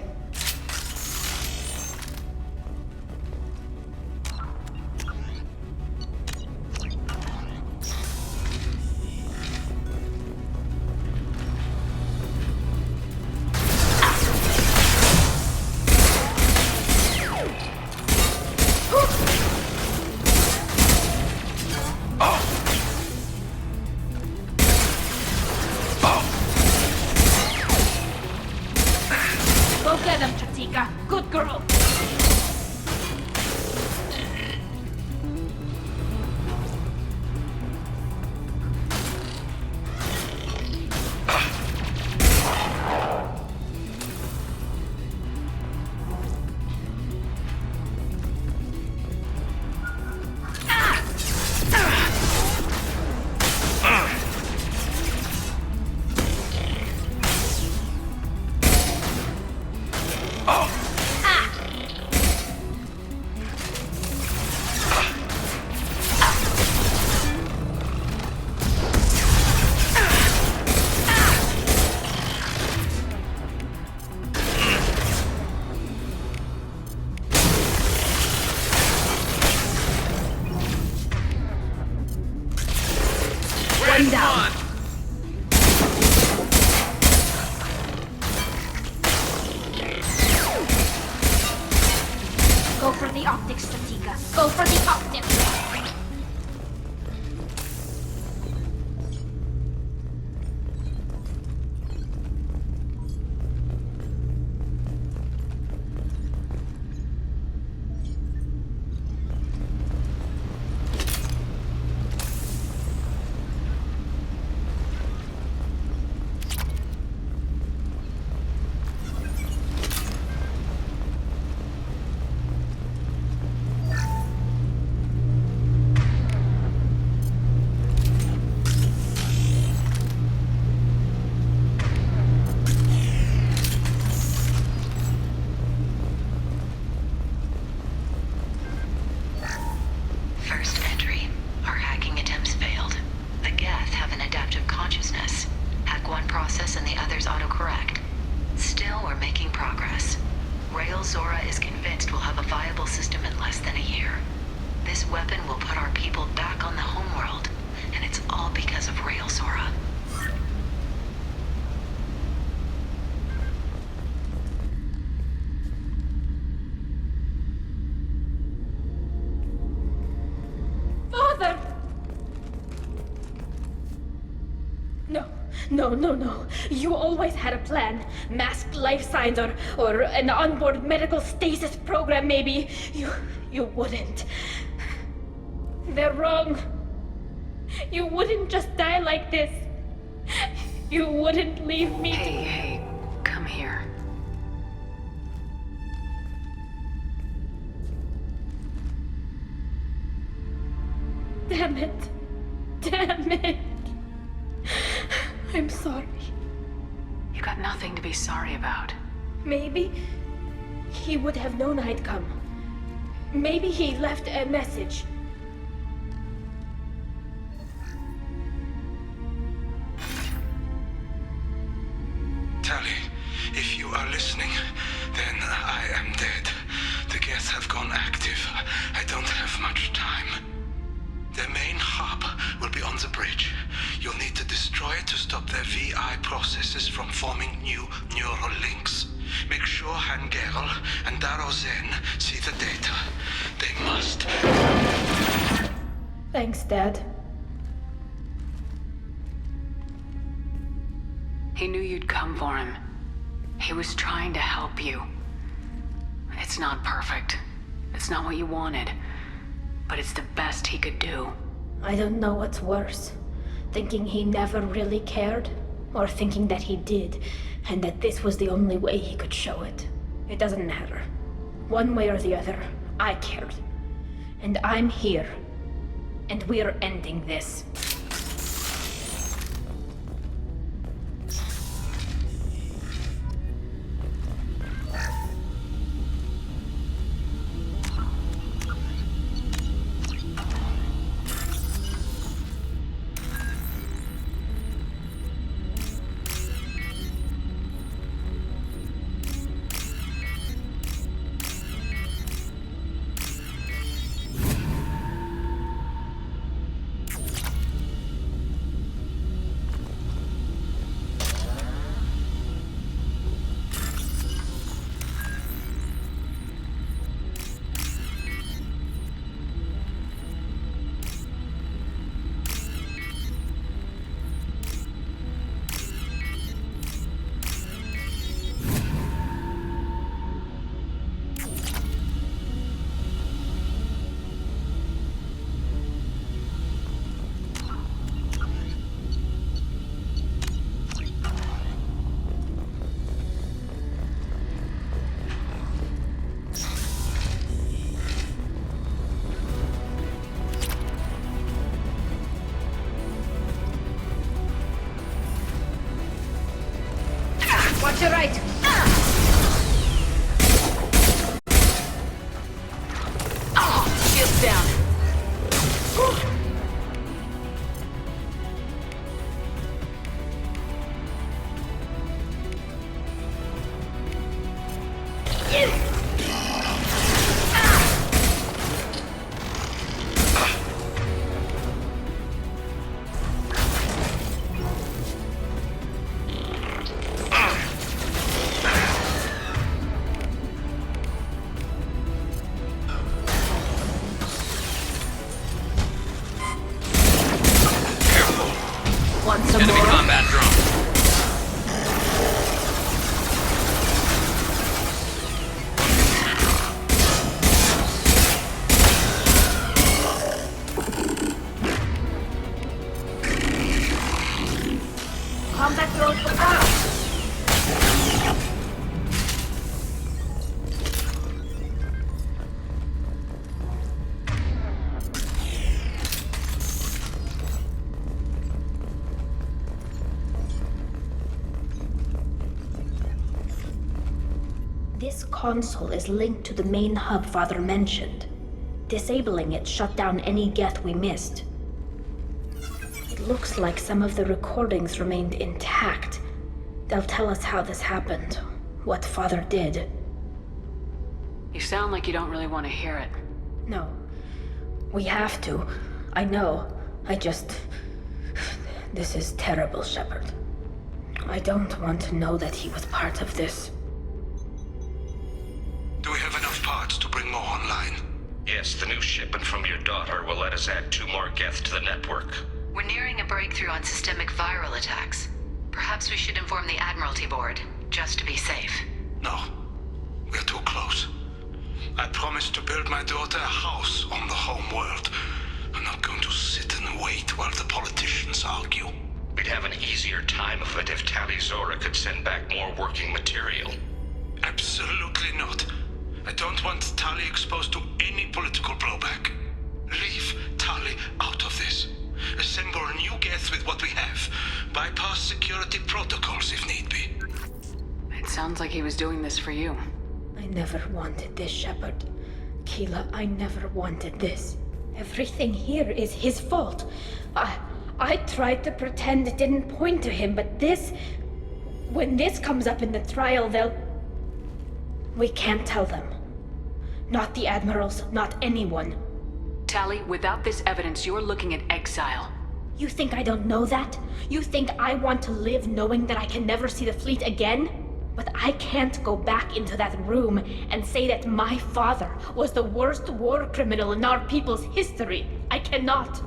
him down. Go for the optics, Fatiga. Go for the optics. No. You always had a plan. Masked life signs or an onboard medical stasis program, maybe. You wouldn't. They're wrong. You wouldn't just die like this. You wouldn't leave me. Hey, come here. Damn it. I'm sorry. You got nothing to be sorry about. Maybe he would have known I'd come. Maybe he left a message. Tali, if you are listening, then I am dead. The Geth have gone active. I don't have much time. Their main hub will be on the bridge. You'll need to destroy it to stop their VI processes from forming new neural links. Make sure Garrus and Darozen see the data. They must. Thanks, Dad. He knew you'd come for him. He was trying to help you. It's not perfect. It's not what you wanted. But it's the best he could do. I don't know what's worse. Thinking he never really cared, or thinking that he did, and that this was the only way he could show it. It doesn't matter. One way or the other, I cared. And I'm here. And we're ending this. Watch your right. Shields down. Want some Enemy more? combat drone. Combat drone for us! This console is linked to the main hub Father mentioned. Disabling it shut down any Geth we missed. It looks like some of the recordings remained intact. They'll tell us how this happened, what Father did. You sound like you don't really want to hear it. No. We have to. I know. This is terrible, Shepard. I don't want to know that he was part of this. Do we have enough parts to bring more online? Yes, the new shipment from your daughter will let us add 2 more Geth to the network. We're nearing a breakthrough on systemic viral attacks. Perhaps we should inform the Admiralty Board, just to be safe. No. We're too close. I promised to build my daughter a house on the home world. I'm not going to sit and wait while the politicians argue. We'd have an easier time of it if Tali Zora could send back more working material. Absolutely not. I don't want Tali exposed to any political blowback. Leave Tali out of this. Assemble a new Geth with what we have. Bypass security protocols if need be. It sounds like he was doing this for you. I never wanted this, Shepard. Keela, I never wanted this. Everything here is his fault. I tried to pretend it didn't point to him, but this... When this comes up in the trial, they'll... We can't tell them. Not the Admirals, not anyone. Tali, without this evidence, you're looking at exile. You think I don't know that? You think I want to live knowing that I can never see the fleet again? But I can't go back into that room and say that my father was the worst war criminal in our people's history. I cannot.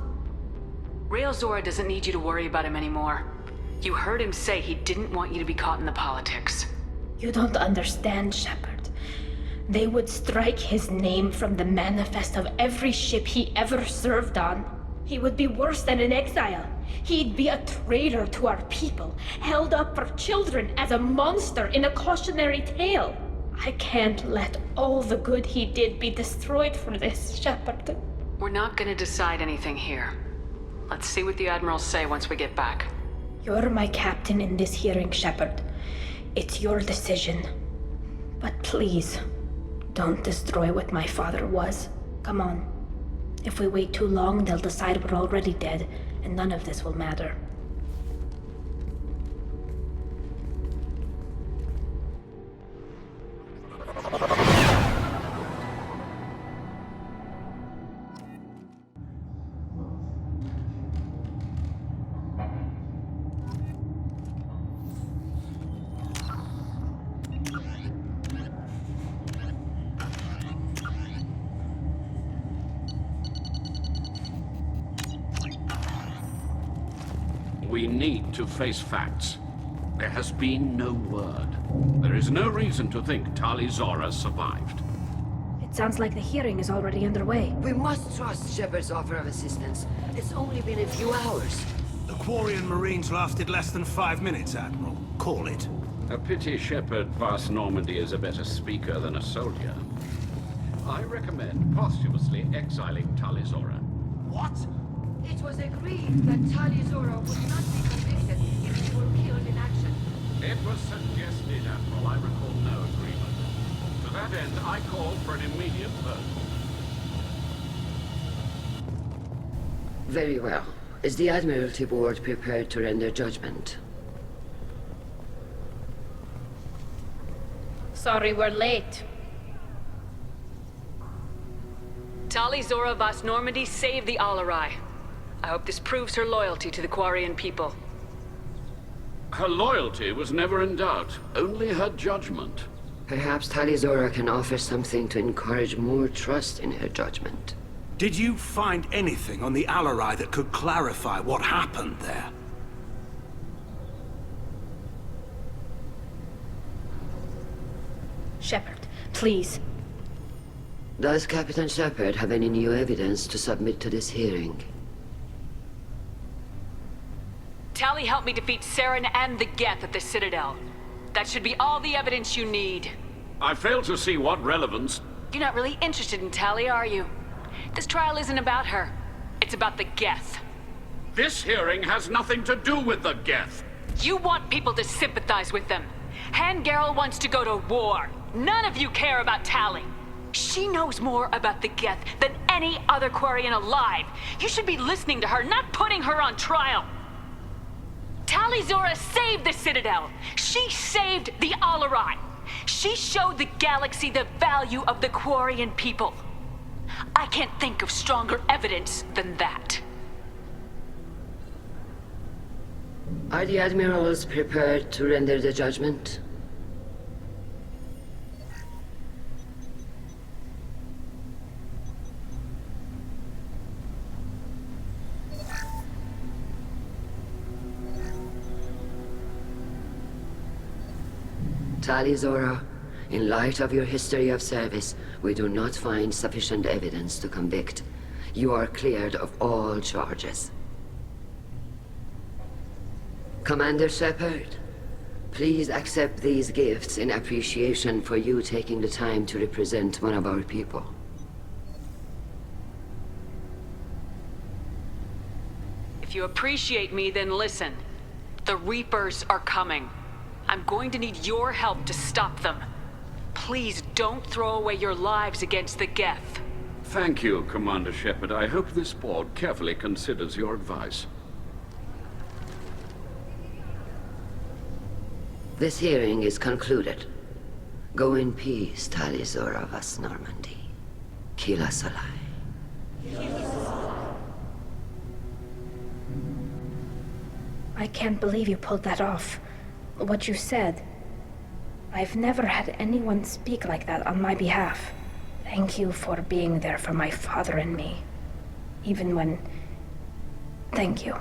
Rael Zora doesn't need you to worry about him anymore. You heard him say he didn't want you to be caught in the politics. You don't understand, Shepard. They would strike his name from the manifest of every ship he ever served on. He would be worse than an exile. He'd be a traitor to our people, held up for children as a monster in a cautionary tale. I can't let all the good he did be destroyed for this, Shepard. We're not gonna decide anything here. Let's see what the Admirals say once we get back. You're my captain in this hearing, Shepard. It's your decision. But please, don't destroy what my father was. Come on. If we wait too long, they'll decide we're already dead, and none of this will matter. We need to face facts. There has been no word. There is no reason to think Tali Zora survived. It sounds like the hearing is already underway. We must trust Shepard's offer of assistance. It's only been a few hours. The Quarian Marines lasted less than 5 minutes, Admiral. Call it. A pity Shepard vs. Normandy is a better speaker than a soldier. I recommend posthumously exiling Tali Zora. What? It was agreed that Tali Zora would not be convicted if she were killed in action. It was suggested, Admiral. I recall no agreement. To that end, I call for an immediate vote. Very well. Is the Admiralty Board prepared to render judgment? Sorry we're late. Tali Zora vs. Normandy saved the Alarei. I hope this proves her loyalty to the Quarian people. Her loyalty was never in doubt, only her judgment. Perhaps Tali Zora can offer something to encourage more trust in her judgment. Did you find anything on the Alarei that could clarify what happened there? please. Does Captain Shepard have any new evidence to submit to this hearing? Tali helped me defeat Saren and the Geth at the Citadel. That should be all the evidence you need. I fail to see what relevance. You're not really interested in Tali, are you? This trial isn't about her. It's about the Geth. This hearing has nothing to do with the Geth. You want people to sympathize with them. Garrus wants to go to war. None of you care about Tali. She knows more about the Geth than any other Quarian alive. You should be listening to her, not putting her on trial. Tali Zora saved the Citadel. She saved the Alarei. She showed the galaxy the value of the Quarian people. I can't think of stronger evidence than that. Are the admirals prepared to render the judgment? Tali Zora, in light of your history of service, we do not find sufficient evidence to convict. You are cleared of all charges. Commander Shepard, please accept these gifts in appreciation for you taking the time to represent one of our people. If you appreciate me, then listen. The Reapers are coming. I'm going to need your help to stop them. Please don't throw away your lives against the Geth. Thank you, Commander Shepard. I hope this board carefully considers your advice. This hearing is concluded. Go in peace, Tali Zora vas Normandy. Kila Salai. I can't believe you pulled that off. What you said. I've never had anyone speak like that on my behalf. Thank you for being there for my father and me. Even when... Thank you.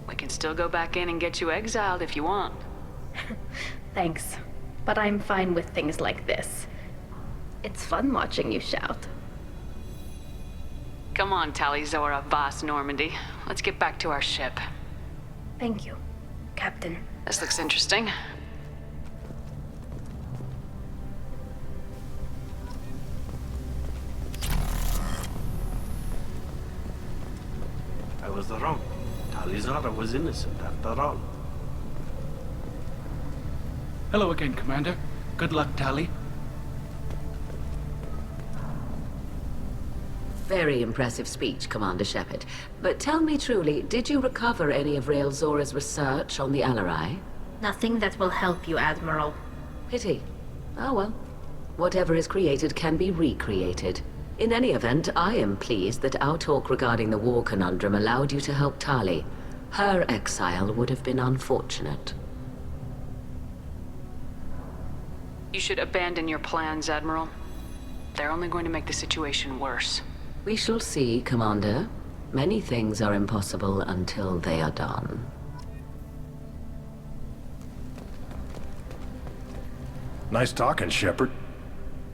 We can still go back in and get you exiled if you want. Thanks. But I'm fine with things like this. It's fun watching you shout. Come on, Tali Zora vas Normandy. Let's get back to our ship. Thank you, Captain. This looks interesting. I was wrong. Tali Zora was innocent after all. Hello again, Commander. Good luck, Tali. Very impressive speech, Commander Shepard. But tell me truly, did you recover any of Rael Zora's research on the Alarei? Nothing that will help you, Admiral. Pity. Oh well. Whatever is created can be recreated. In any event, I am pleased that our talk regarding the war conundrum allowed you to help Tali. Her exile would have been unfortunate. You should abandon your plans, Admiral. They're only going to make the situation worse. We shall see, Commander. Many things are impossible until they are done. Nice talking, Shepard.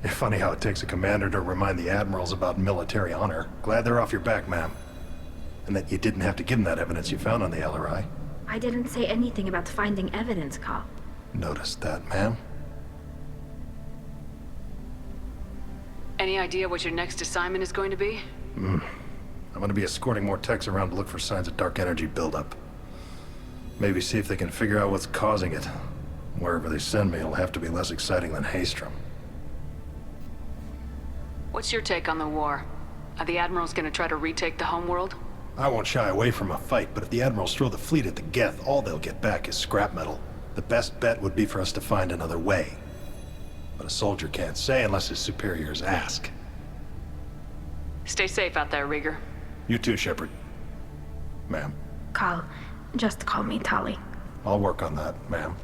Funny how it takes a commander to remind the admirals about military honor. Glad they're off your back, ma'am. And that you didn't have to give them that evidence you found on the Alarei. I didn't say anything about finding evidence, Cal. Noticed that, ma'am. Any idea what your next assignment is going to be? I'm gonna be escorting more techs around to look for signs of dark energy buildup. Maybe see if they can figure out what's causing it. Wherever they send me, it'll have to be less exciting than Haystrom. What's your take on the war? Are the Admirals going to try to retake the homeworld? I won't shy away from a fight, but if the Admirals throw the fleet at the Geth, all they'll get back is scrap metal. The best bet would be for us to find another way. But a soldier can't say unless his superiors ask. Stay safe out there, Rieger. You too, Shepard. Ma'am. Cal, just call me Tali. I'll work on that, ma'am.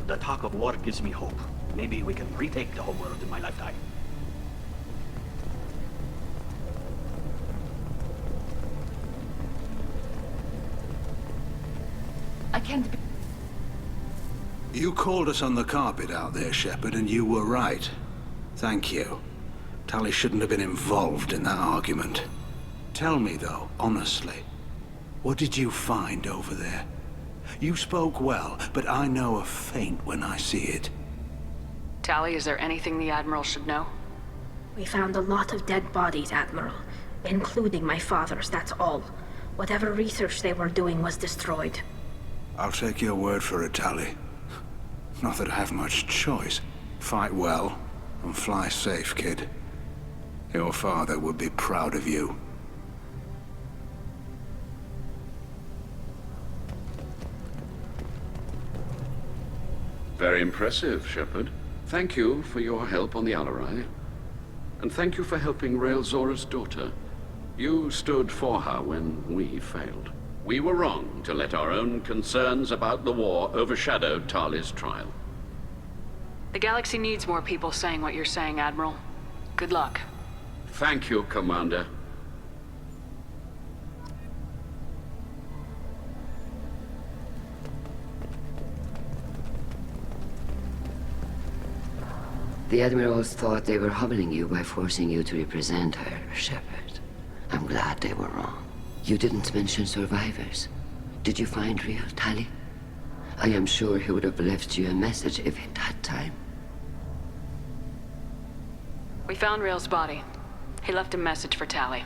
The talk of war gives me hope. Maybe we can retake the homeworld in my lifetime. I can't You called us on the carpet out there, Shepard, and you were right. Thank you. Tali shouldn't have been involved in that argument. Tell me, though, honestly, what did you find over there? You spoke well, but I know a feint when I see it. Tali, is there anything the Admiral should know? We found a lot of dead bodies, Admiral. Including my father's, that's all. Whatever research they were doing was destroyed. I'll take your word for it, Tali. Not that I have much choice. Fight well, and fly safe, kid. Your father would be proud of you. Very impressive, Shepard. Thank you for your help on the Alarei. And thank you for helping Rael Zora's daughter. You stood for her when we failed. We were wrong to let our own concerns about the war overshadow Tali's trial. The galaxy needs more people saying what you're saying, Admiral. Good luck. Thank you, Commander. The Admirals thought they were humbling you by forcing you to represent her, Shepard. I'm glad they were wrong. You didn't mention survivors. Did you find real Tali? I am sure he would have left you a message if he'd had time. We found Rael's body. He left a message for Tali.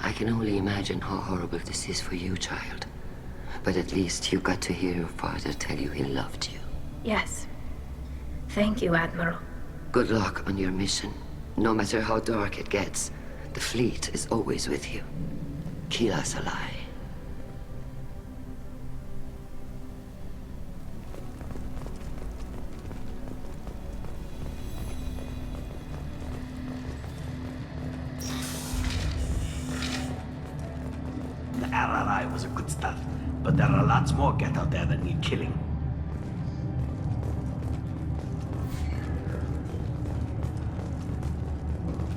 I can only imagine how horrible this is for you, child. But at least you got to hear your father tell you he loved you. Yes. Thank you, Admiral. Good luck on your mission. No matter how dark it gets, the fleet is always with you. Kila's Alarei. The Alarei was a good start, but there are lots more Geth out there that need killing.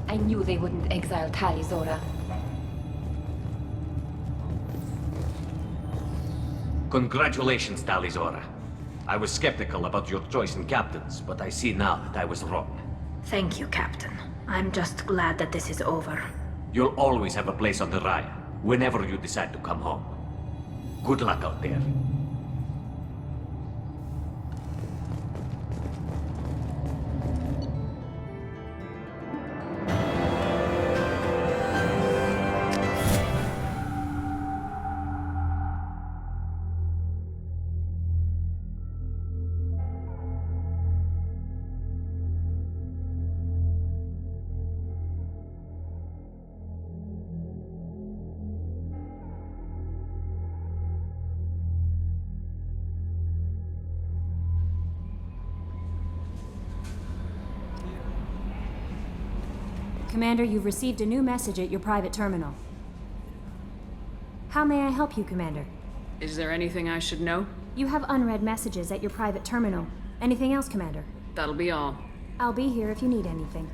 I knew they wouldn't exile Tali, Zora. Congratulations, Tali Zora. I was skeptical about your choice in captains, but I see now that I was wrong. Thank you, Captain. I'm just glad that this is over. You'll always have a place on the Raya, whenever you decide to come home. Good luck out there. Commander, you've received a new message at your private terminal. How may I help you, Commander? Is there anything I should know? You have unread messages at your private terminal. Anything else, Commander? That'll be all. I'll be here if you need anything.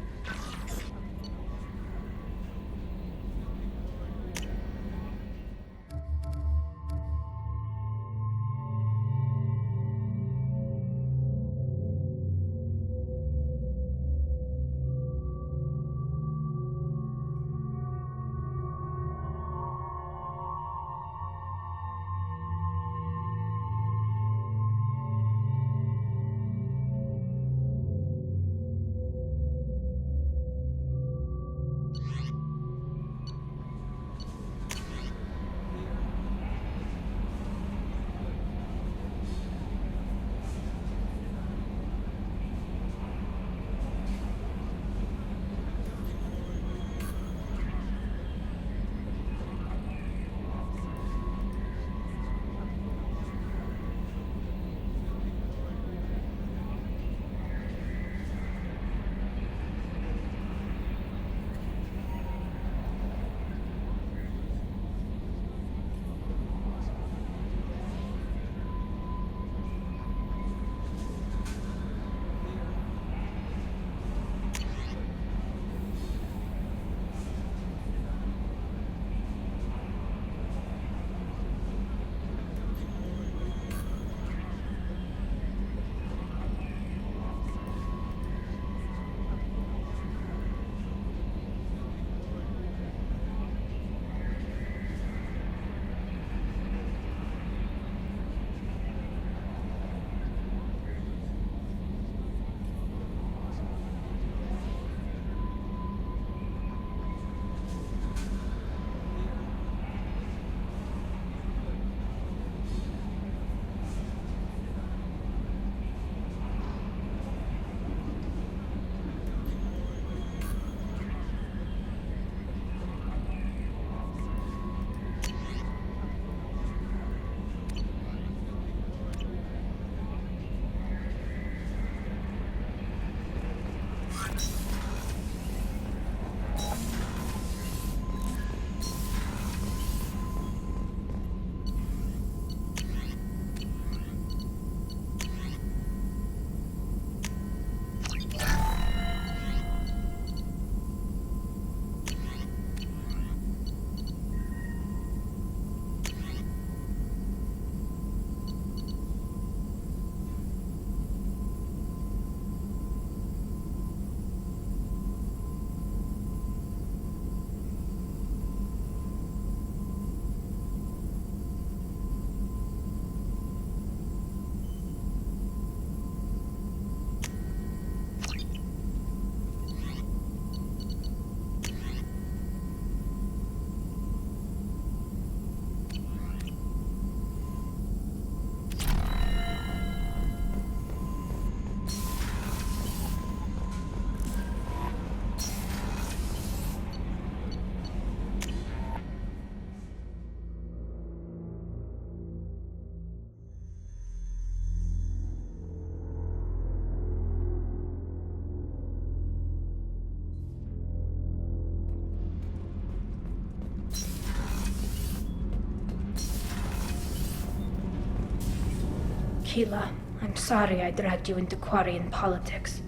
Keela, I'm sorry I dragged you into Quarian politics.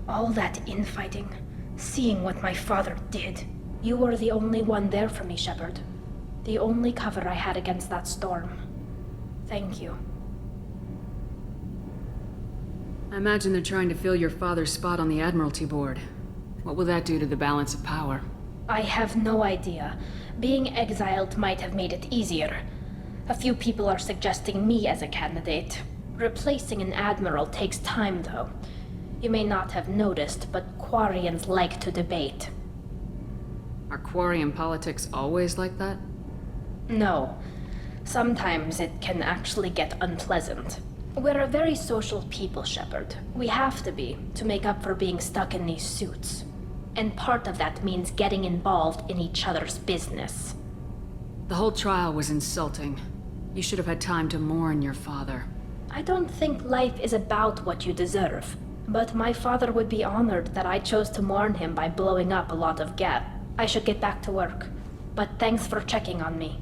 All that infighting, seeing what my father did. You were the only one there for me, Shepard. The only cover I had against that storm. Thank you. I imagine they're trying to fill your father's spot on the Admiralty Board. What will that do to the balance of power? I have no idea. Being exiled might have made it easier. A few people are suggesting me as a candidate. Replacing an admiral takes time, though. You may not have noticed, but Quarians like to debate. Are Quarian politics always like that? No. Sometimes it can actually get unpleasant. We're a very social people, Shepard. We have to be, to make up for being stuck in these suits. And part of that means getting involved in each other's business. The whole trial was insulting. You should have had time to mourn your father. I don't think life is about what you deserve. But my father would be honored that I chose to mourn him by blowing up a lot of Geth. I should get back to work. But thanks for checking on me.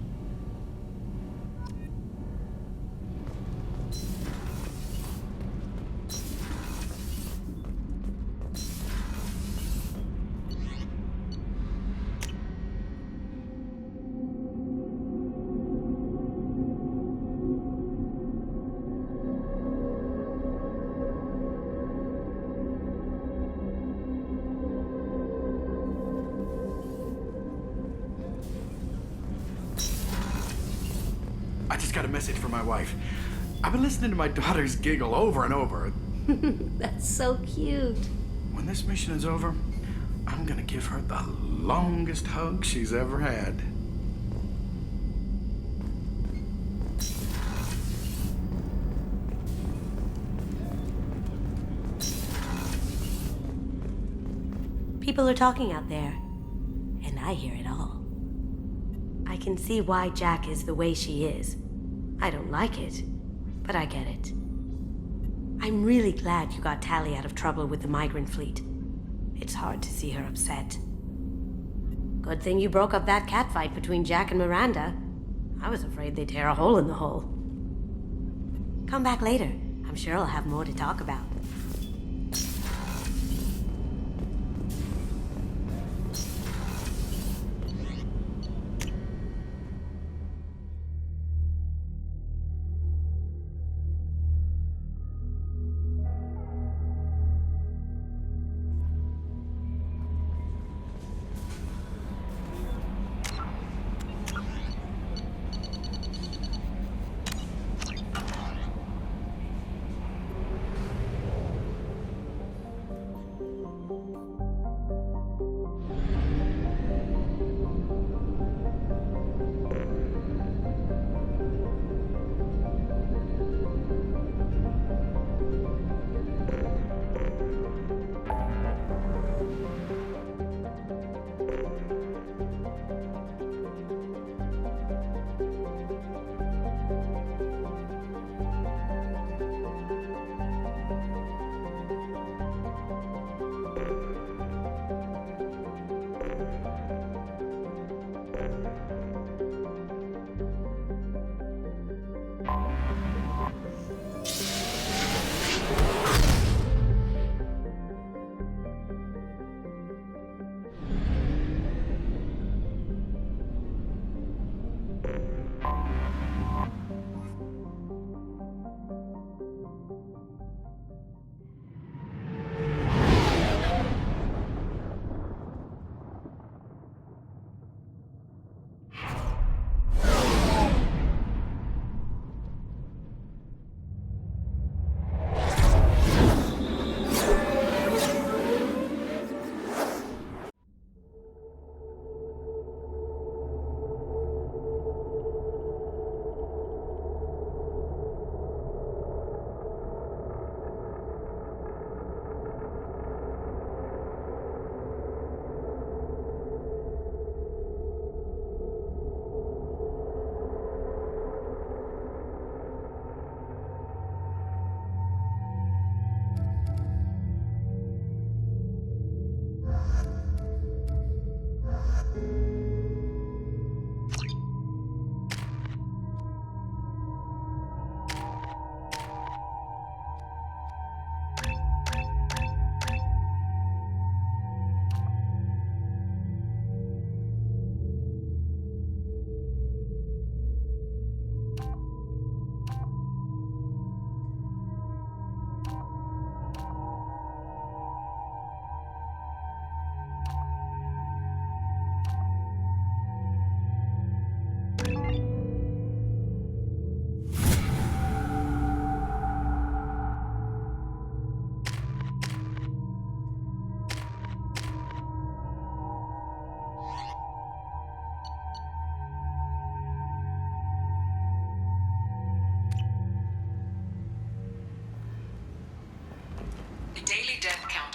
I just got a message from my wife. I've been listening to my daughter's giggle over and over. That's so cute. When this mission is over, I'm gonna give her the longest hug she's ever had. People are talking out there, and I hear it all. I can see why Jack is the way she is. I don't like it, but I get it. I'm really glad you got Tali out of trouble with the migrant fleet. It's hard to see her upset. Good thing you broke up that catfight between Jack and Miranda. I was afraid they'd tear a hole in the hull. Come back later. I'm sure I'll have more to talk about.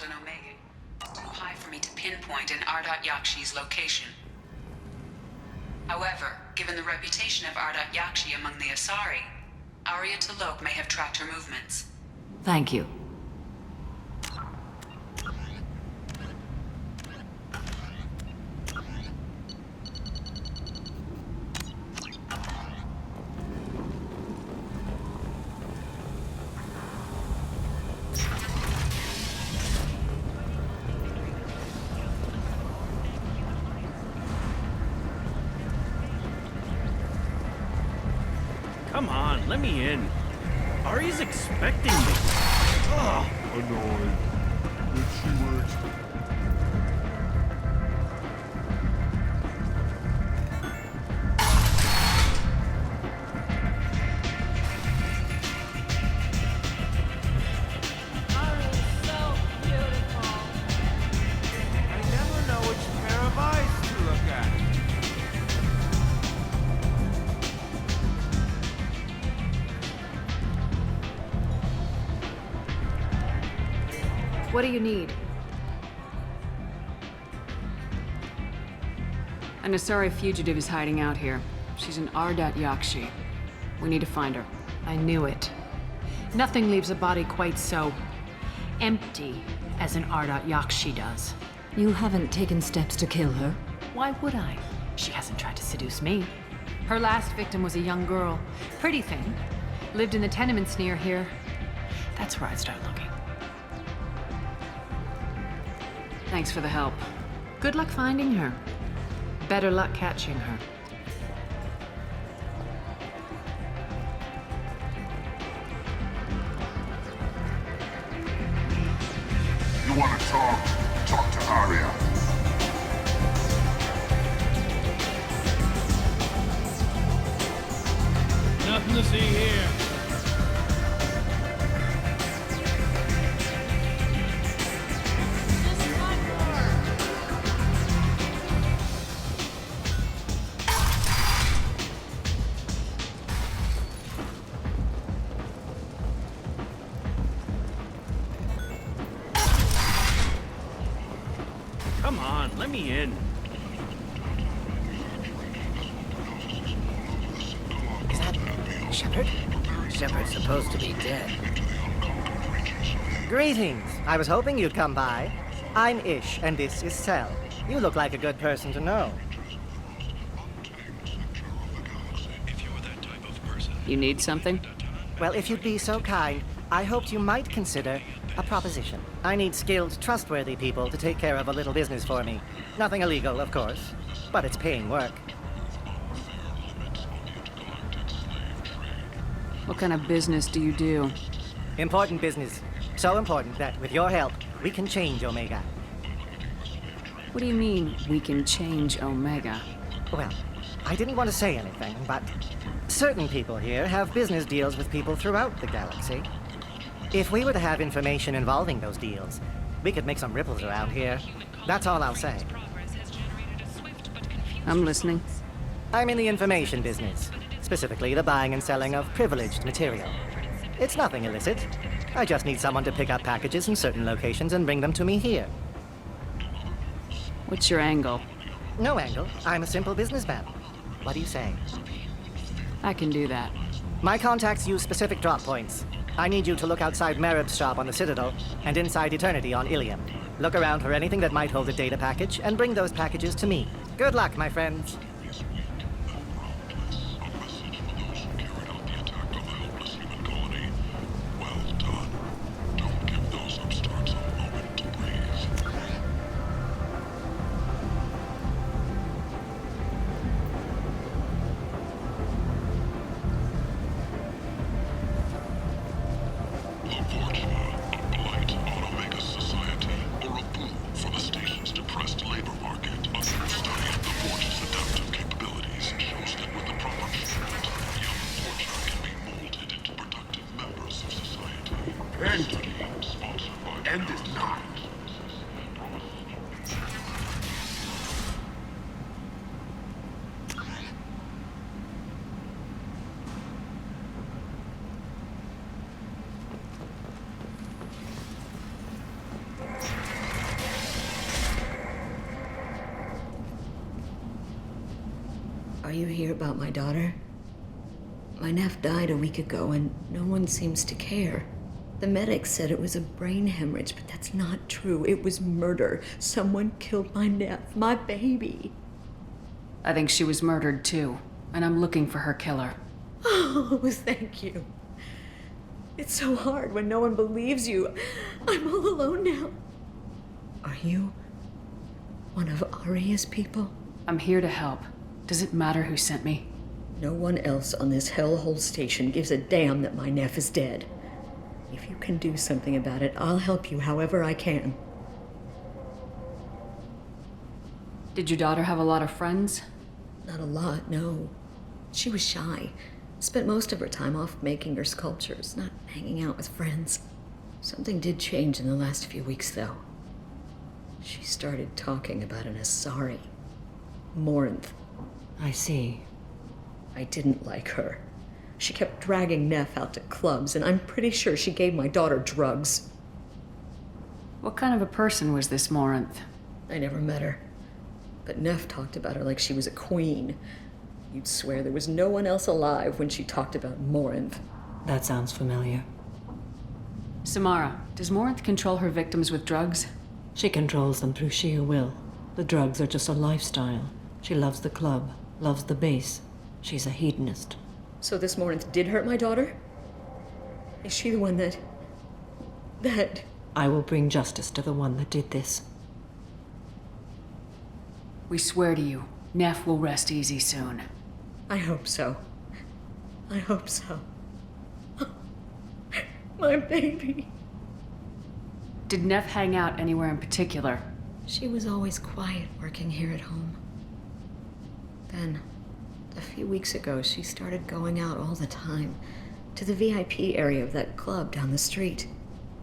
on Omega. It's too high for me to pinpoint an Ardat Yakshi's location. However, given the reputation of Ardat Yakshi among the Asari, Arya T'Loak may have tracked her movements. Thank you. Come on, let me in. Ari's expecting me. Ugh. Annoying. Did she were expecting? What do you need? An Asari fugitive is hiding out here. She's an Ardat Yakshi. We need to find her. I knew it. Nothing leaves a body quite so empty as an Ardat Yakshi does. You haven't taken steps to kill her? Why would I? She hasn't tried to seduce me. Her last victim was a young girl. Pretty thing. Lived in the tenements near here. That's where I'd start looking. Thanks for the help. Good luck finding her. Better luck catching her. You want to talk? Talk to Arya. Nothing to see here. Come on, let me in. Is that Shepard? Shepard's supposed to be dead. Greetings. I was hoping you'd come by. I'm Ish, and this is Sel. You look like a good person to know. You need something? Well, if you'd be so kind, I hoped you might consider a proposition. I need skilled, trustworthy people to take care of a little business for me. Nothing illegal, of course, but it's paying work. What kind of business do you do? Important business. So important that, with your help, we can change Omega. What do you mean, we can change Omega? Well, I didn't want to say anything, but certain people here have business deals with people throughout the galaxy. If we were to have information involving those deals, we could make some ripples around here. That's all I'll say. I'm listening. I'm in the information business, specifically the buying and selling of privileged material. It's nothing illicit. I just need someone to pick up packages in certain locations and bring them to me here. What's your angle? No angle. I'm a simple businessman. What do you say? I can do that. My contacts use specific drop points. I need you to look outside Merib's shop on the Citadel and inside Eternity on Ilium. Look around for anything that might hold a data package and bring those packages to me. Good luck, my friends. For the station's depressed labor market under the study of the Forge's adaptive Are you here about my daughter? My nephew died a week ago and no one seems to care. The medics said it was a brain hemorrhage, but that's not true. It was murder. Someone killed my nephew, my baby. I think she was murdered too, and I'm looking for her killer. Oh, thank you. It's so hard when no one believes you. I'm all alone now. Are you one of Aria's people? I'm here to help. Does it matter who sent me? No one else on this hellhole station gives a damn that my nephew is dead. If you can do something about it, I'll help you however I can. Did your daughter have a lot of friends? Not a lot, no. She was shy. Spent most of her time off making her sculptures, not hanging out with friends. Something did change in the last few weeks, though. She started talking about an Asari. Morinth. I see. I didn't like her. She kept dragging Neff out to clubs, and I'm pretty sure she gave my daughter drugs. What kind of a person was this Morinth? I never met her. But Neff talked about her like she was a queen. You'd swear there was no one else alive when she talked about Morinth. That sounds familiar. Samara, does Morinth control her victims with drugs? She controls them through sheer will. The drugs are just a lifestyle. She loves the club, loves the base. She's a hedonist. So this Morinth did hurt my daughter? Is she the one that... I will bring justice to the one that did this. We swear to you, Neff will rest easy soon. I hope so. I hope so. My baby. Did Neff hang out anywhere in particular? She was always quiet working here at home. Then, a few weeks ago, she started going out all the time to the VIP area of that club down the street.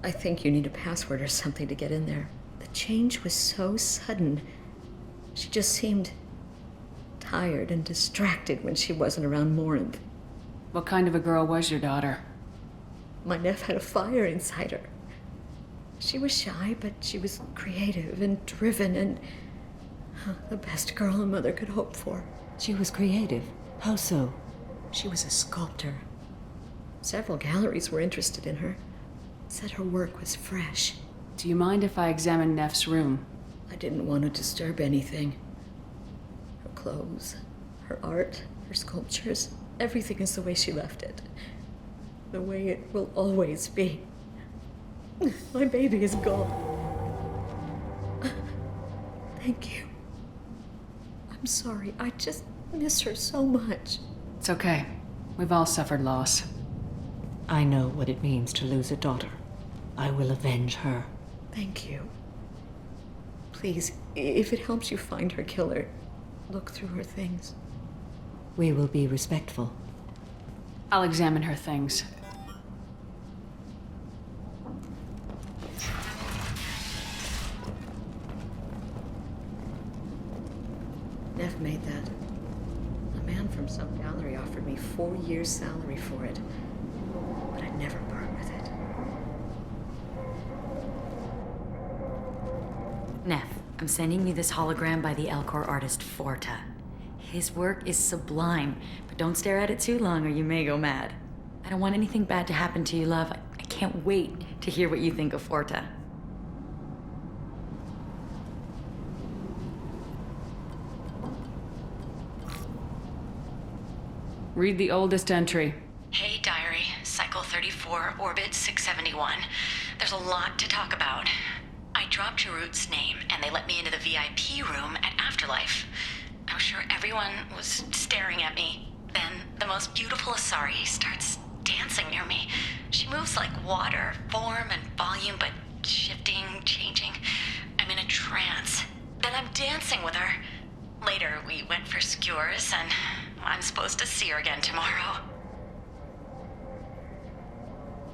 I think you need a password or something to get in there. The change was so sudden. She just seemed tired and distracted when she wasn't around Morinth. What kind of a girl was your daughter? My nephew had a fire inside her. She was shy, but she was creative and driven and the best girl a mother could hope for. She was creative? How so? She was a sculptor. Several galleries were interested in her. Said her work was fresh. Do you mind if I examine Neff's room? I didn't want to disturb anything. Her clothes, her art, her sculptures, everything is the way she left it. The way it will always be. My baby is gone. Thank you. I'm sorry, I just miss her so much. It's okay. We've all suffered loss. I know what it means to lose a daughter. I will avenge her. Thank you. Please, if it helps you find her killer, look through her things. We will be respectful. I'll examine her things. Neff made that. A man from some gallery offered me 4 years' salary for it, but I'd never part with it. Neff, I'm sending you this hologram by the Elcor artist Forta. His work is sublime, but don't stare at it too long or you may go mad. I don't want anything bad to happen to you, love. I can't wait to hear what you think of Forta. Read the oldest entry. Hey, diary. Cycle 34, orbit 671. There's a lot to talk about. I dropped Jarut's name, and they let me into the VIP room at Afterlife. I'm sure everyone was staring at me. Then the most beautiful Asari starts dancing near me. She moves like water, form and volume, but shifting, changing. I'm in a trance. Then I'm dancing with her. Later, we went for skewers, and I'm supposed to see her again tomorrow.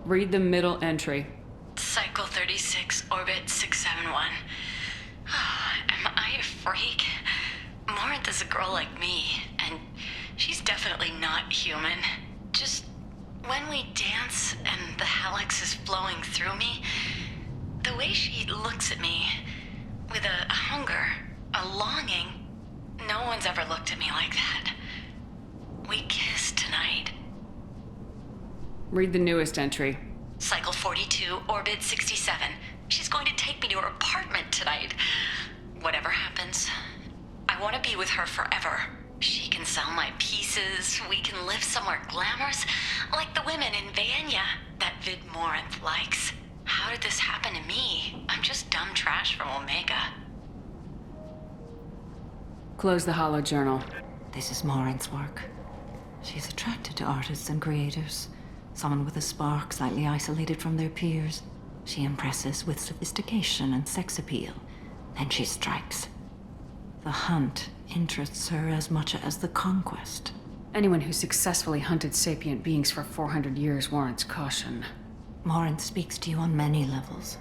Read the middle entry. Cycle 36, orbit 671. Am I a freak? Morinth is a girl like me, and she's definitely not human. Just when we dance and the helix is flowing through me, the way she looks at me with a hunger, a longing, no one's ever looked at me like that. We kissed tonight. Read the newest entry. Cycle 42, Orbit 67. She's going to take me to her apartment tonight. Whatever happens, I want to be with her forever. She can sell my pieces. We can live somewhere glamorous, like the women in Vanya that Vid Morinth likes. How did this happen to me? I'm just dumb trash from Omega. Close the hollow journal. This is Morinth's work. She's attracted to artists and creators. Someone with a spark, slightly isolated from their peers. She impresses with sophistication and sex appeal. Then she strikes. The hunt interests her as much as the conquest. Anyone who successfully hunted sapient beings for 400 years warrants caution. Morinth speaks to you on many levels.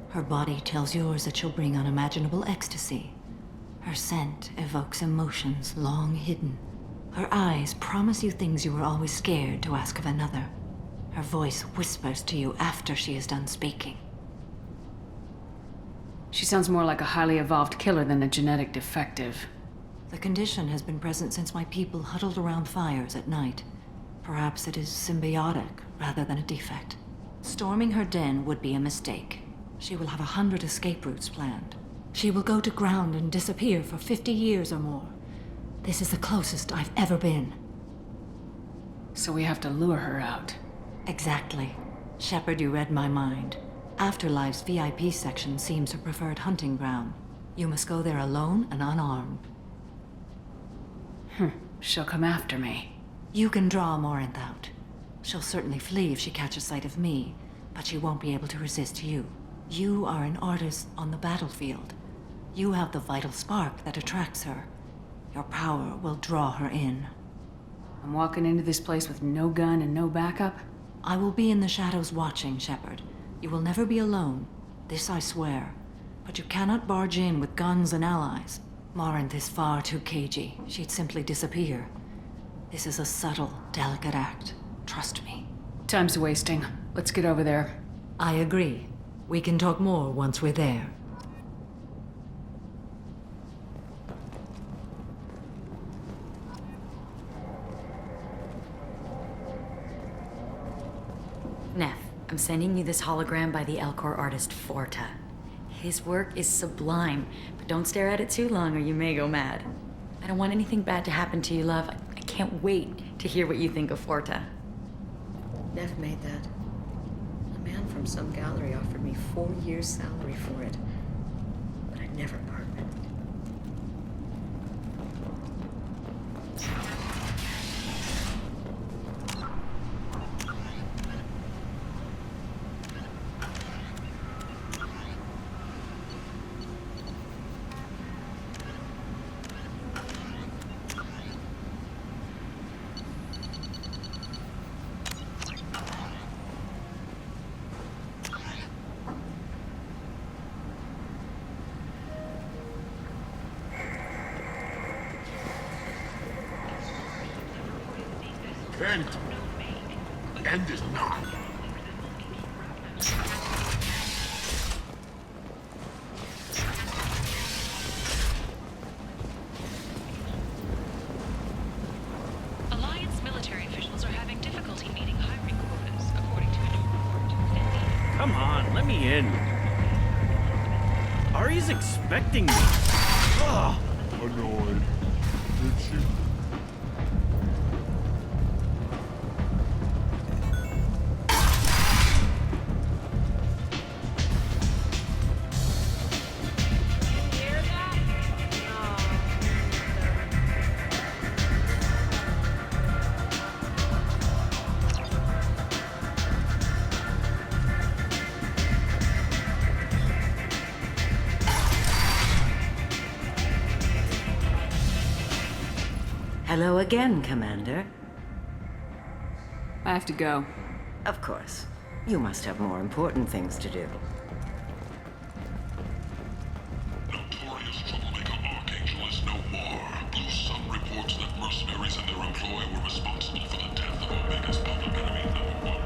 Her body tells yours that she'll bring unimaginable ecstasy. Her scent evokes emotions long hidden. Her eyes promise you things you were always scared to ask of another. Her voice whispers to you after she is done speaking. She sounds more like a highly evolved killer than a genetic defective. The condition has been present since my people huddled around fires at night. Perhaps it is symbiotic rather than a defect. Storming her den would be a mistake. She will have 100 escape routes planned. She will go to ground and disappear for 50 years or more. This is the closest I've ever been. So we have to lure her out. Exactly. Shepard, you read my mind. Afterlife's VIP section seems her preferred hunting ground. You must go there alone and unarmed. She'll come after me. You can draw Morinth out. She'll certainly flee if she catches sight of me, but she won't be able to resist you. You are an artist on the battlefield. You have the vital spark that attracts her. Your power will draw her in. I'm walking into this place with no gun and no backup? I will be in the shadows watching, Shepard. You will never be alone. This I swear. But you cannot barge in with guns and allies. Morinth is far too cagey. She'd simply disappear. This is a subtle, delicate act. Trust me. Time's wasting. Let's get over there. I agree. We can talk more once we're there. Neff, I'm sending you this hologram by the Elcor artist Forta. His work is sublime, but don't stare at it too long or you may go mad. I don't want anything bad to happen to you, love. I can't wait to hear what you think of Forta. Neff made that. A man from some gallery offered me 4 years' salary for it, but I'd never part with it. End is not. Alliance military officials are having difficulty meeting hiring quotas, according to a new report. Come on, let me in. Ari's expecting me. Ugh. Annoyed. Did she? Hello again, Commander. I have to go. Of course. You must have more important things to do. Notorious troublemaker Archangel is no more. Blue Sun reports that mercenaries and their employ were responsible for the death of Omega's public enemy #1.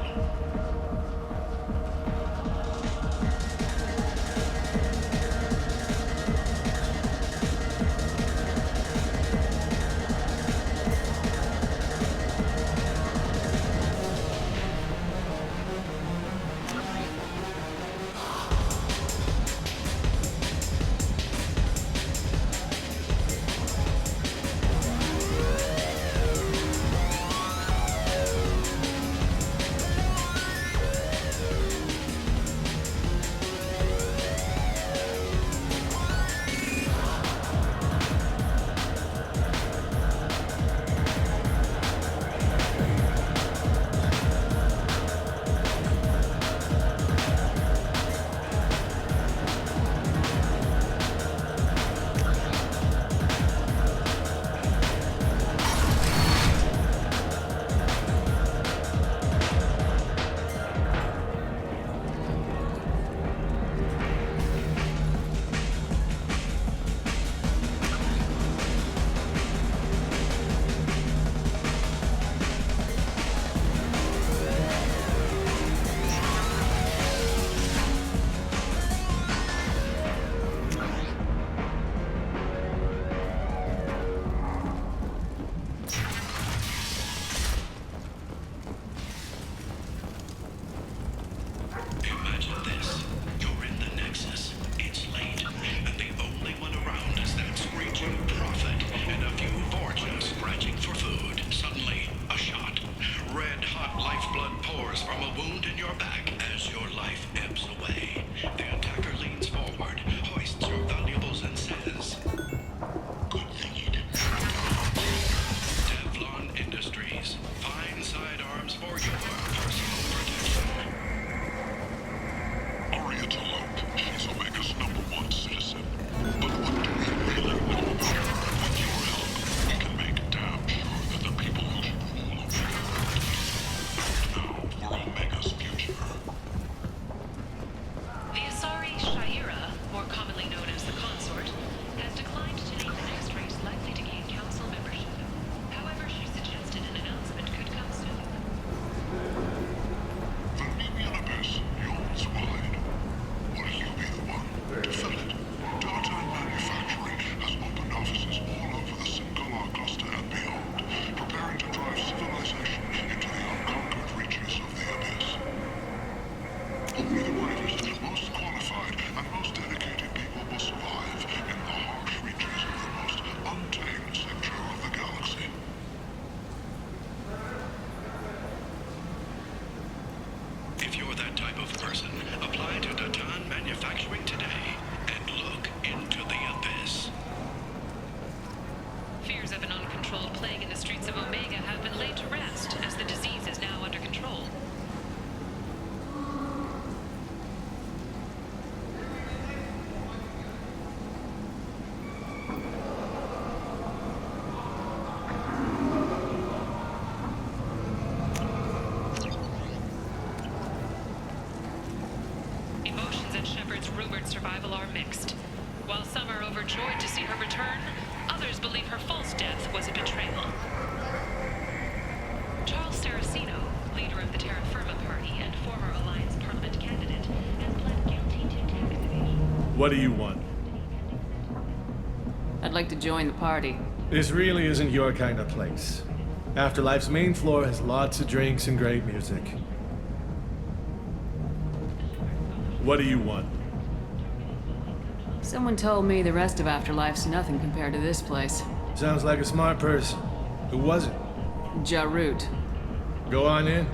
Others believe her false death was a betrayal. Charles Saraceno, leader of the Terra Firma Party and former Alliance Parliament candidate, has pled guilty to tax evasion. What do you want? I'd like to join the party. This really isn't your kind of place. Afterlife's main floor has lots of drinks and great music. What do you want? Someone told me the rest of Afterlife's nothing compared to this place. Sounds like a smart person. Who was it? Jarut. Go on in.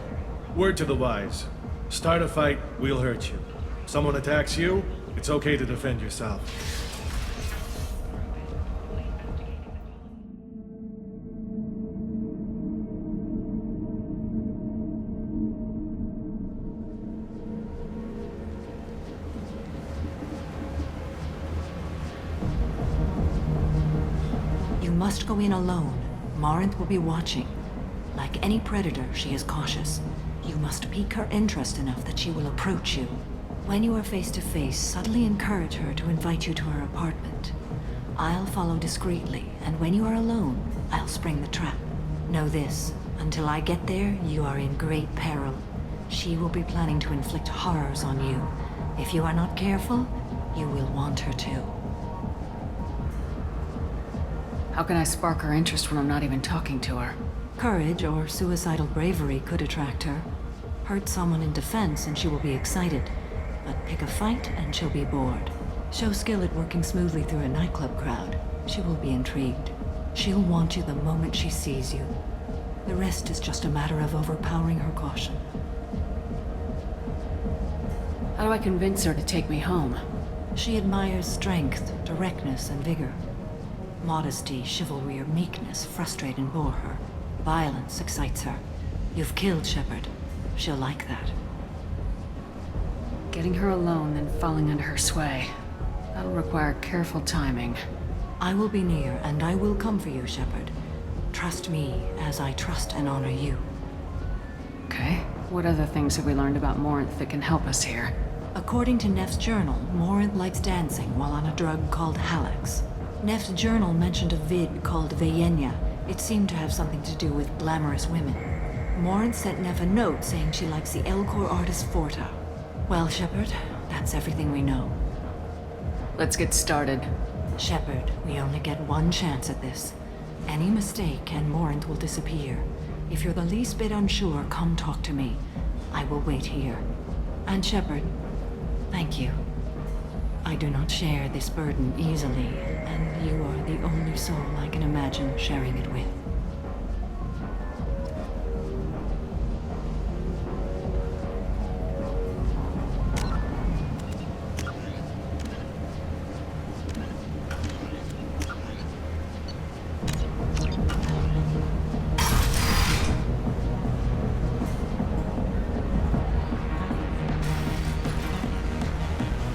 Word to the wise. Start a fight, we'll hurt you. Someone attacks you, it's okay to defend yourself. You must go in alone. Morinth will be watching. Like any predator, she is cautious. You must pique her interest enough that she will approach you. When you are face to face, subtly encourage her to invite you to her apartment. I'll follow discreetly, and when you are alone, I'll spring the trap. Know this, until I get there, you are in great peril. She will be planning to inflict horrors on you. If you are not careful, you will want her to. How can I spark her interest when I'm not even talking to her? Courage or suicidal bravery could attract her. Hurt someone in defense and she will be excited. But pick a fight and she'll be bored. Show skill at working smoothly through a nightclub crowd. She will be intrigued. She'll want you the moment she sees you. The rest is just a matter of overpowering her caution. How do I convince her to take me home? She admires strength, directness, and vigor. Modesty, chivalry, or meekness frustrate and bore her. Violence excites her. You've killed Shepard. She'll like that. Getting her alone, then falling under her sway. That'll require careful timing. I will be near, and I will come for you, Shepard. Trust me, as I trust and honor you. Okay. What other things have we learned about Morinth that can help us here? According to Neff's journal, Morinth likes dancing while on a drug called Halax. Neff's journal mentioned a vid called Vayenya. It seemed to have something to do with glamorous women. Morinth sent Neff a note saying she likes the Elcor artist Forta. Well, Shepard, that's everything we know. Let's get started. Shepard, we only get one chance at this. Any mistake and Morinth will disappear. If you're the least bit unsure, come talk to me. I will wait here. And Shepard, thank you. I do not share this burden easily, and you are the only soul I can imagine sharing it with.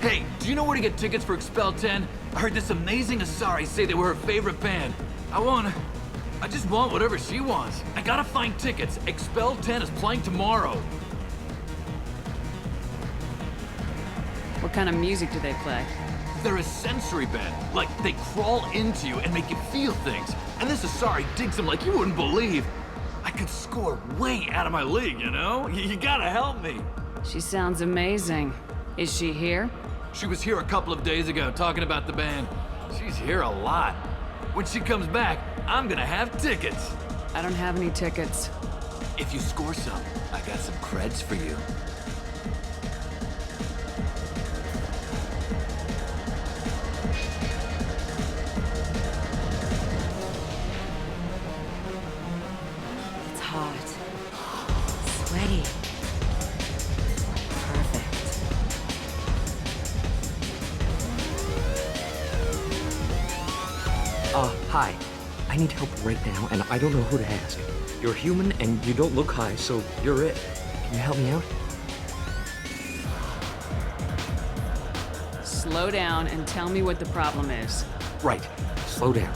Hey, do you know where to get tickets for Expel 10? I heard this amazing Alarei say they were her favorite band. I just want whatever she wants. I gotta find tickets. Expel 10 is playing tomorrow. What kind of music do they play? They're a sensory band. Like, they crawl into you and make you feel things. And this Alarei digs them like you wouldn't believe. I could score way out of my league, you know? You gotta help me. She sounds amazing. Is she here? She was here a couple of days ago talking about the band. She's here a lot. When she comes back, I'm gonna have tickets. I don't have any tickets. If you score some, I got some creds for you. It's hot. Sweaty. Hi. I need help right now, and I don't know who to ask. You're human, and you don't look high, so you're it. Can you help me out? Slow down and tell me what the problem is. Right. Slow down.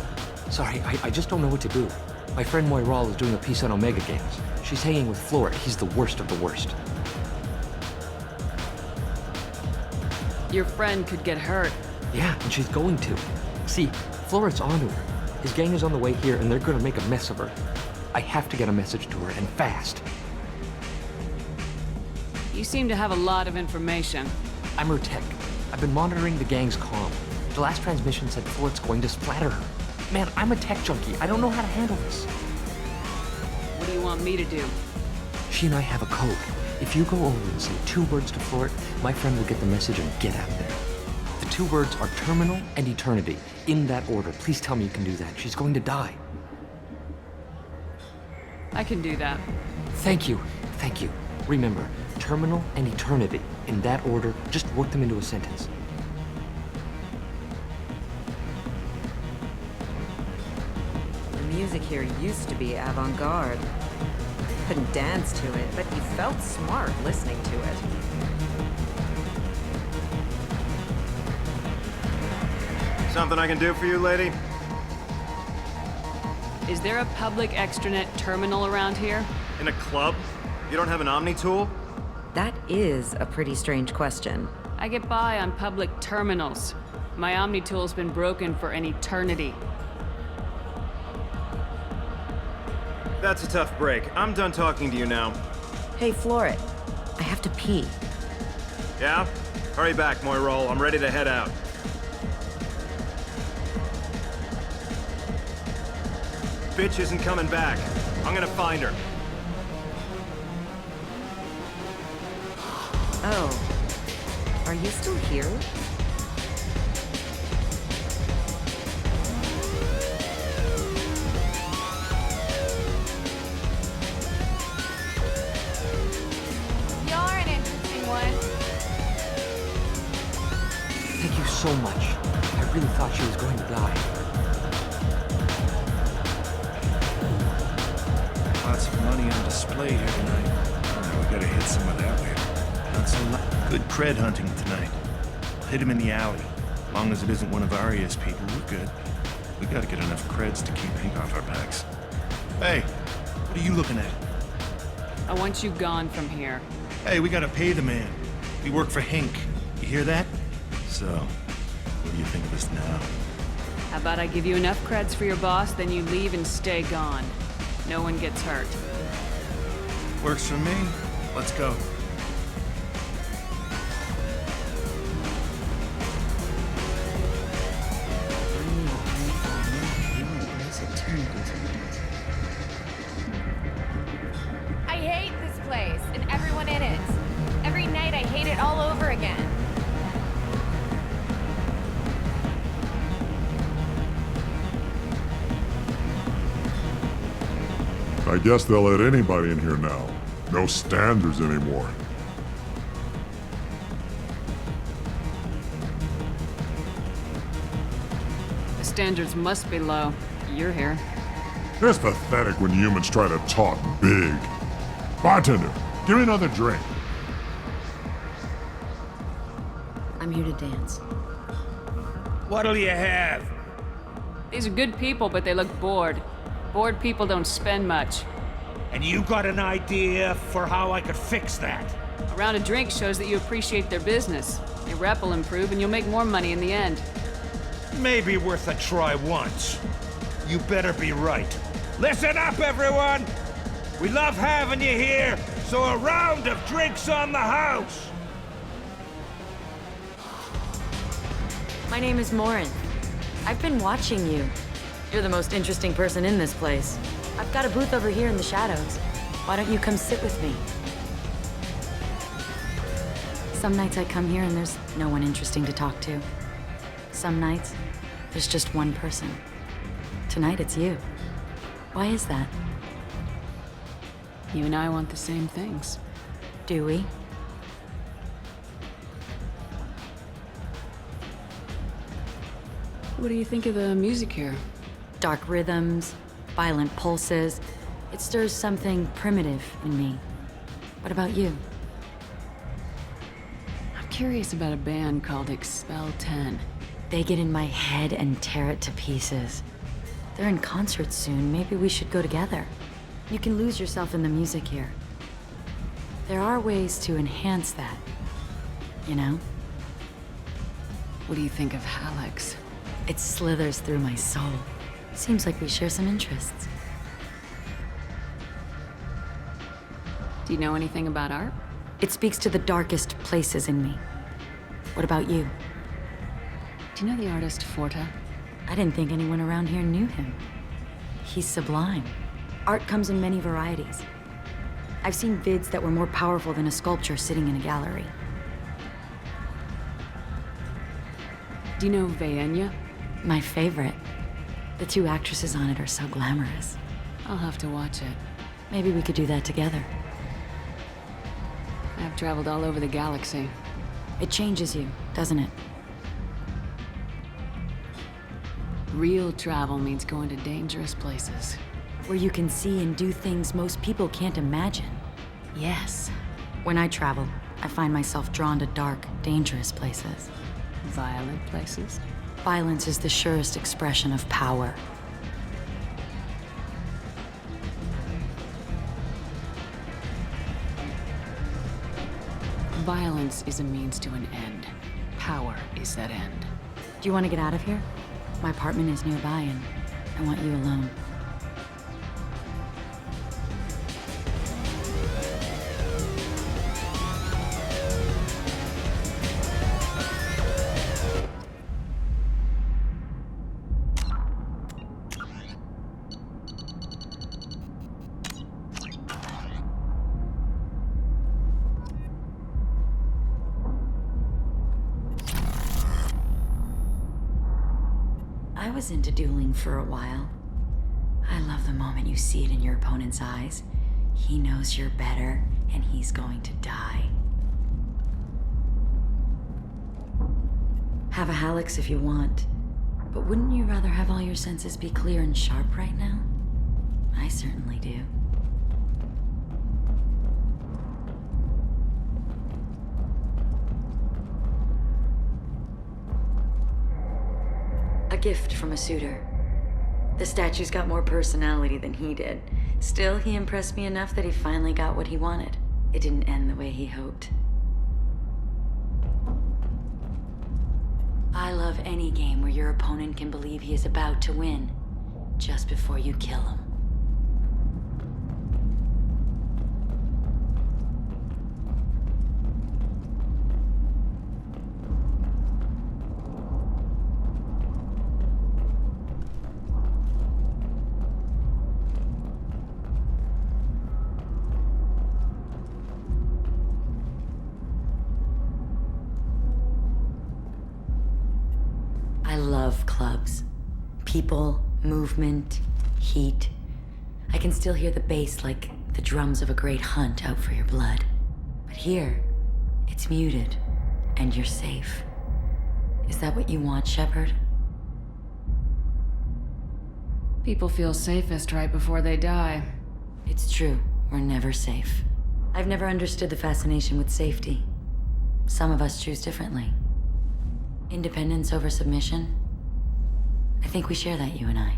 Sorry, I just don't know what to do. My friend Moiral is doing a piece on Omega Games. She's hanging with Floret. He's the worst of the worst. Your friend could get hurt. Yeah, and she's going to. See, Floret's onto her. His gang is on the way here, and they're gonna make a mess of her. I have to get a message to her, and fast. You seem to have a lot of information. I'm her tech. I've been monitoring the gang's comm. The last transmission said Floret's going to splatter her. Man, I'm a tech junkie. I don't know how to handle this. What do you want me to do? She and I have a code. If you go over and say 2 words to Floret, my friend will get the message and get out of there. The 2 words are terminal and eternity. In that order. Please tell me you can do that. She's going to die. I can do that. Thank you. Thank you. Remember, terminal and eternity. In that order, just work them into a sentence. The music here used to be avant-garde. Couldn't dance to it, but you felt smart listening to it. Something I can do for you, lady? Is there a public extranet terminal around here? In a club? You don't have an Omni tool? That is a pretty strange question. I get by on public terminals. My Omni tool's been broken for an eternity. That's a tough break. I'm done talking to you now. Hey, Floret. I have to pee. Yeah? Hurry back, Moirol. I'm ready to head out. Bitch isn't coming back. I'm gonna find her. Oh. Are you still here? You're an interesting one. Thank you so much. I really thought she was going to die. Lots of money on display here tonight. Now we gotta hit some of that later. Not so good cred hunting tonight. We'll hit him in the alley. As long as it isn't one of Arya's people, we're good. We gotta get enough creds to keep ink off our backs. Hey, what are you looking at? I want you gone from here. Hey, we gotta pay the man. We work for Hink. You hear that? So, what do you think of us now? How about I give you enough creds for your boss, then you leave and stay gone. No one gets hurt. Works for me. Let's go. I hate this place and everyone in it. Every night I hate it all over again. I guess they'll let anybody in here now. No standards anymore. The standards must be low. You're here. It's pathetic when humans try to talk big. Bartender, give me another drink. I'm here to dance. What'll you have? These are good people, but they look bored. Bored people don't spend much. And you got an idea for how I could fix that? A round of drinks shows that you appreciate their business. Your rep will improve and you'll make more money in the end. Maybe worth a try once. You better be right. Listen up, everyone! We love having you here, so a round of drinks on the house! My name is Morinth. I've been watching you. You're the most interesting person in this place. I've got a booth over here in the shadows. Why don't you come sit with me? Some nights I come here and there's no one interesting to talk to. Some nights, there's just one person. Tonight it's you. Why is that? You and I want the same things. Do we? What do you think of the music here? Dark rhythms, violent pulses. It stirs something primitive in me. What about you? I'm curious about a band called Expel 10. They get in my head and tear it to pieces. They're in concert soon. Maybe we should go together. You can lose yourself in the music here. There are ways to enhance that, you know? What do you think of Hallex? It slithers through my soul. Seems like we share some interests. Do you know anything about art? It speaks to the darkest places in me. What about you? Do you know the artist Forta? I didn't think anyone around here knew him. He's sublime. Art comes in many varieties. I've seen vids that were more powerful than a sculpture sitting in a gallery. Do you know Vaenya? My favorite. The two actresses on it are so glamorous. I'll have to watch it. Maybe we could do that together. I've traveled all over the galaxy. It changes you, doesn't it? Real travel means going to dangerous places. Where you can see and do things most people can't imagine. Yes. When I travel, I find myself drawn to dark, dangerous places. Violent places? Violence is the surest expression of power. Violence is a means to an end. Power is that end. Do you want to get out of here? My apartment is nearby and I want you alone. I was into dueling for a while. I love the moment you see it in your opponent's eyes. He knows you're better, and he's going to die. Have a Hallex if you want, but wouldn't you rather have all your senses be clear and sharp right now? I certainly do. A gift from a suitor. The statue's got more personality than he did. Still, he impressed me enough that he finally got what he wanted. It didn't end the way he hoped. I love any game where your opponent can believe he is about to win, just before you kill him. I love clubs. People, movement, heat. I can still hear the bass like the drums of a great hunt out for your blood. But here, it's muted, and you're safe. Is that what you want, Shepard? People feel safest right before they die. It's true. We're never safe. I've never understood the fascination with safety. Some of us choose differently. Independence over submission? I think we share that, you and I.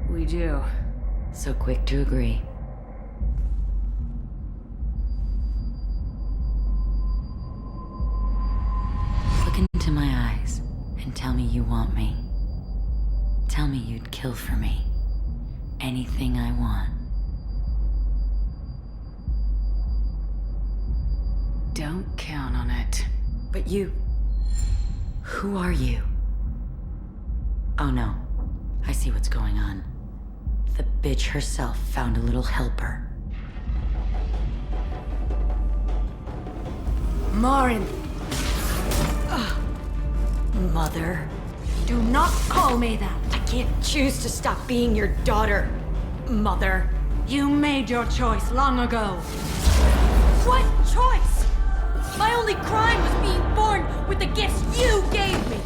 We do. So quick to agree. Look into my eyes and tell me you want me. Tell me you'd kill for me. Anything I want. Don't count on it. But you... Who are you? Oh no. I see what's going on. The bitch herself found a little helper. Morinth! Mother. Do not call me that! I can't choose to stop being your daughter. Mother. You made your choice long ago. What choice? My only crime was being born with the gifts you gave me!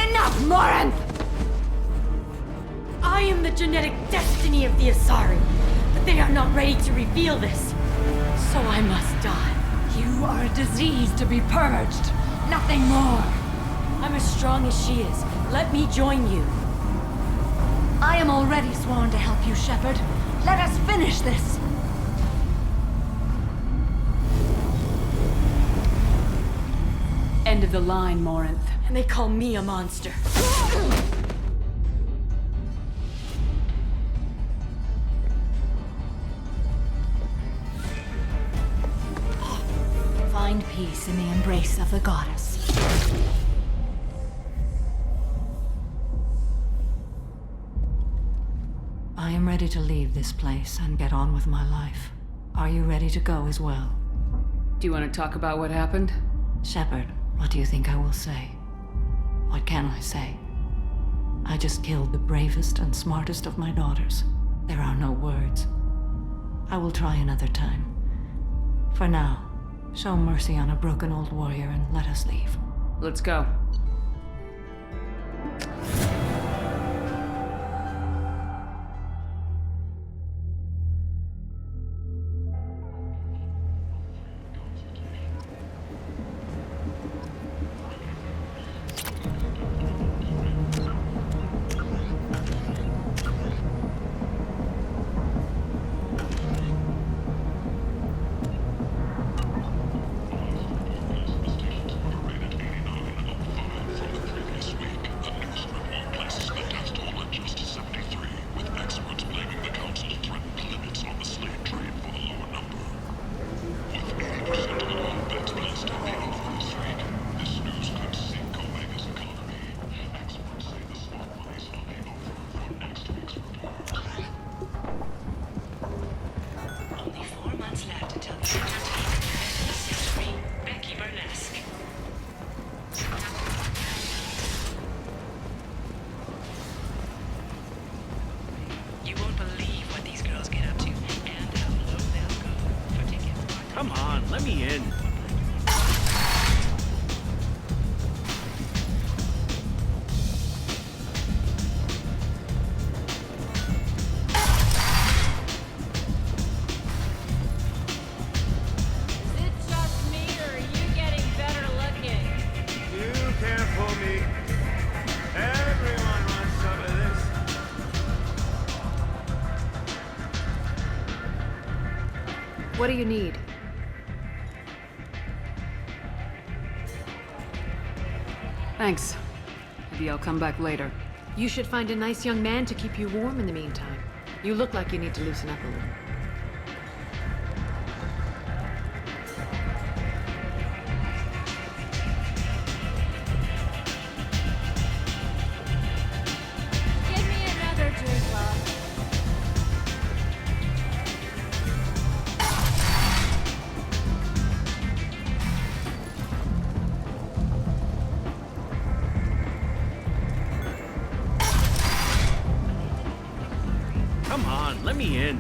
Enough, Morinth! I am the genetic destiny of the Asari, but they are not ready to reveal this. So I must die. You are a disease to be purged. Nothing more. I'm as strong as she is. Let me join you. I am already sworn to help you, Shepard. Let us finish this. End end of the line, Morinth. And they call me a monster. Find peace in the embrace of the goddess. I am ready to leave this place and get on with my life. Are you ready to go as well? Do you want to talk about what happened? Shepard, what do you think I will say? What can I say? I just killed the bravest and smartest of my daughters. There are no words. I will try another time. For now, show mercy on a broken old warrior and let us leave. Let's go. Come on, let me in. What do you need? Thanks. Maybe I'll come back later. You should find a nice young man to keep you warm in the meantime. You look like you need to loosen up a little. Give me another drink, love. Come on, let me in.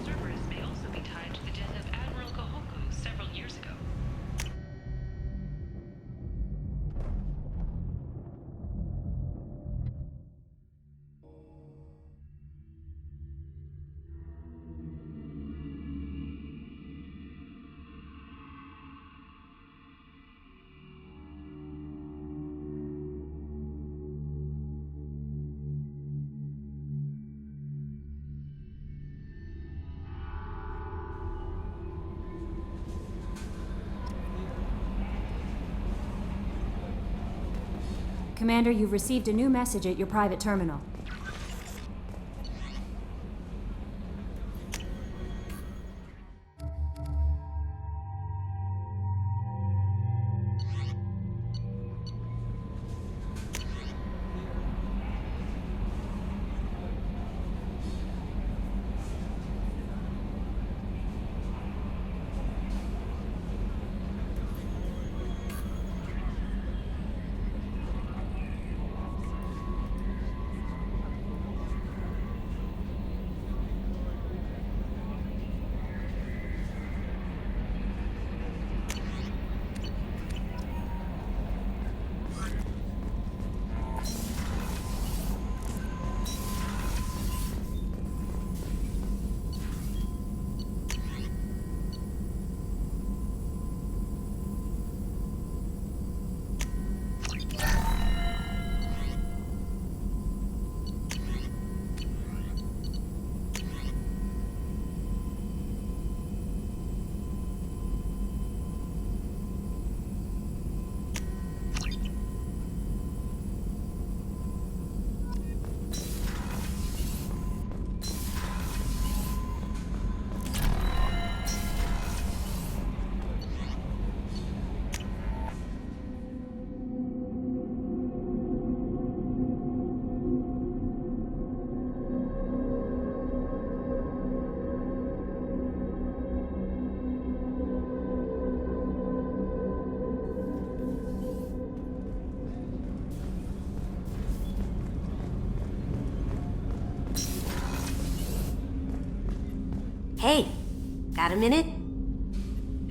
Cerberus may also be tied to the death of Admiral Kahoku several years ago. Commander, you've received a new message at your private terminal. Hey, got a minute?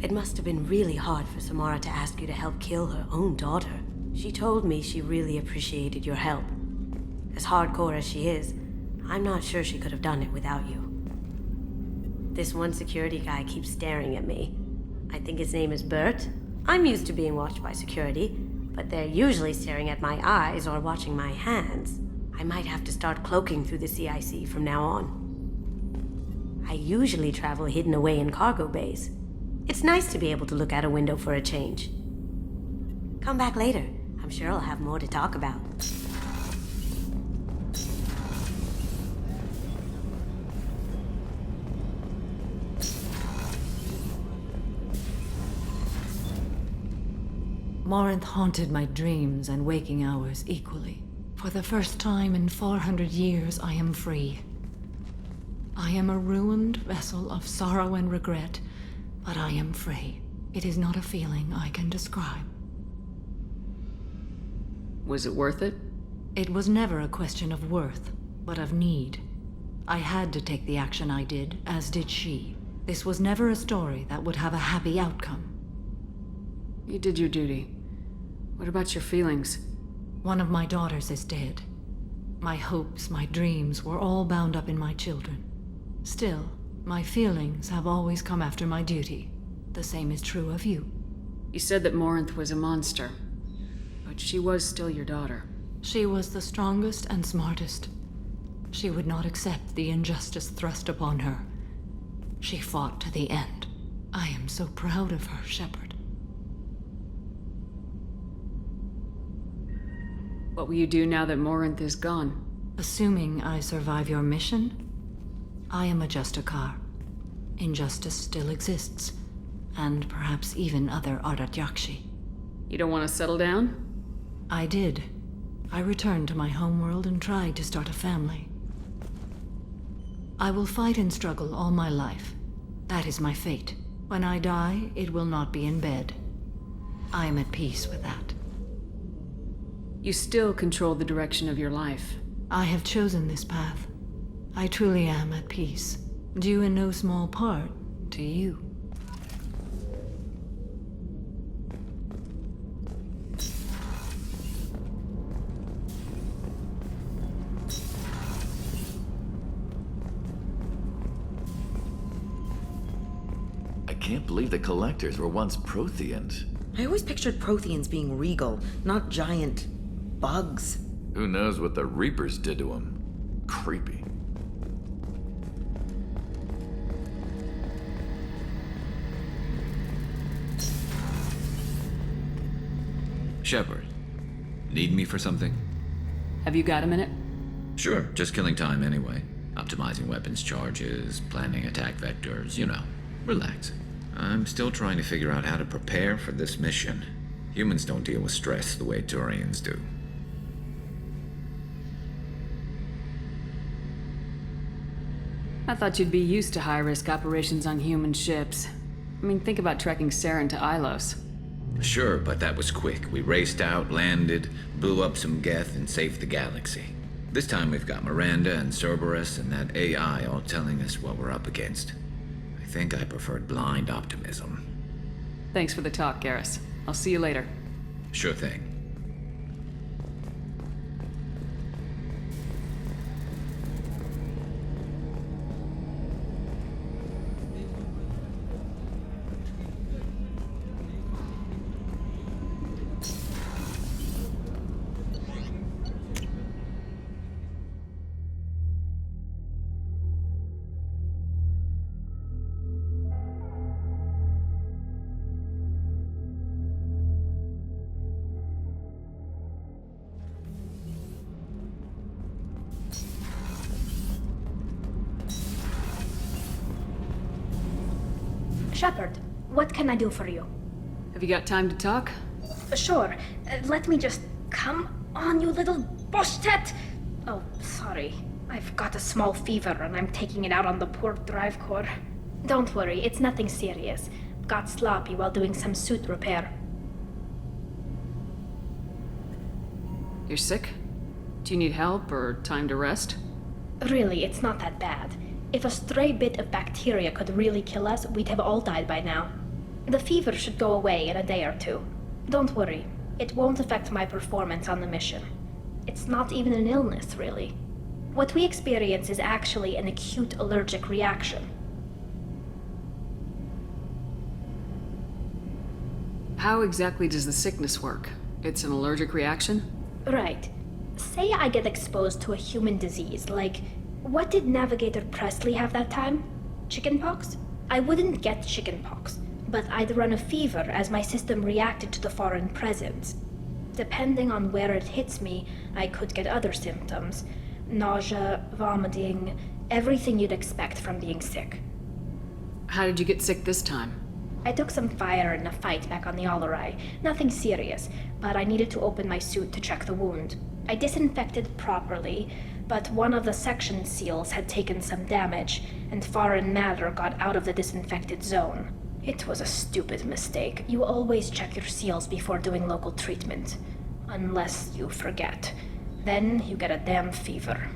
It must have been really hard for Samara to ask you to help kill her own daughter. She told me she really appreciated your help. As hardcore as she is, I'm not sure she could have done it without you. This one security guy keeps staring at me. I think his name is Bert. I'm used to being watched by security, but they're usually staring at my eyes or watching my hands. I might have to start cloaking through the CIC from now on. I usually travel hidden away in cargo bays. It's nice to be able to look out a window for a change. Come back later. I'm sure I'll have more to talk about. Morinth haunted my dreams and waking hours equally. For the first time in 400 years, I am free. I am a ruined vessel of sorrow and regret, but I am free. It is not a feeling I can describe. Was it worth it? It was never a question of worth, but of need. I had to take the action I did, as did she. This was never a story that would have a happy outcome. You did your duty. What about your feelings? One of my daughters is dead. My hopes, my dreams were all bound up in my children. Still, my feelings have always come after my duty. The same is true of you. You said that Morinth was a monster, but she was still your daughter. She was the strongest and smartest. She would not accept the injustice thrust upon her. She fought to the end. I am so proud of her, Shepard. What will you do now that Morinth is gone? Assuming I survive your mission, I am a Justicar. Injustice still exists, and perhaps even other Ardatyakshi. You don't want to settle down? I did. I returned to my homeworld and tried to start a family. I will fight and struggle all my life. That is my fate. When I die, it will not be in bed. I am at peace with that. You still control the direction of your life. I have chosen this path. I truly am at peace, due in no small part to you. I can't believe the Collectors were once Protheans. I always pictured Protheans being regal, not giant bugs. Who knows what the Reapers did to them? Creepy. Shepard, need me for something? Have you got a minute? Sure, just killing time anyway. Optimizing weapons charges, planning attack vectors, you know, relaxing. I'm still trying to figure out how to prepare for this mission. Humans don't deal with stress the way Turians do. I thought you'd be used to high-risk operations on human ships. I mean, think about trekking Saren to Ilos. Sure, but that was quick. We raced out, landed, blew up some Geth, and saved the galaxy. This time we've got Miranda and Cerberus and that AI all telling us what we're up against. I think I preferred blind optimism. Thanks for the talk, Garrus. I'll see you later. Sure thing. Shepard, what can I do for you? Have you got time to talk? Sure. Let me just... Come on, you little boshtet! Oh, sorry. I've got a small fever and I'm taking it out on the poor drive core. Don't worry, it's nothing serious. Got sloppy while doing some suit repair. You're sick? Do you need help or time to rest? Really, it's not that bad. If a stray bit of bacteria could really kill us, we'd have all died by now. The fever should go away in a day or two. Don't worry, it won't affect my performance on the mission. It's not even an illness, really. What we experience is actually an acute allergic reaction. How exactly does the sickness work? It's an allergic reaction? Right. Say I get exposed to a human disease, like, what did Navigator Presley have that time? Chickenpox? I wouldn't get chickenpox, but I'd run a fever as my system reacted to the foreign presence. Depending on where it hits me, I could get other symptoms. Nausea, vomiting, everything you'd expect from being sick. How did you get sick this time? I took some fire in a fight back on the Alarei. Nothing serious, but I needed to open my suit to check the wound. I disinfected properly, but one of the section seals had taken some damage, and foreign matter got out of the disinfected zone. It was a stupid mistake. You always check your seals before doing local treatment. Unless you forget. Then you get a damn fever.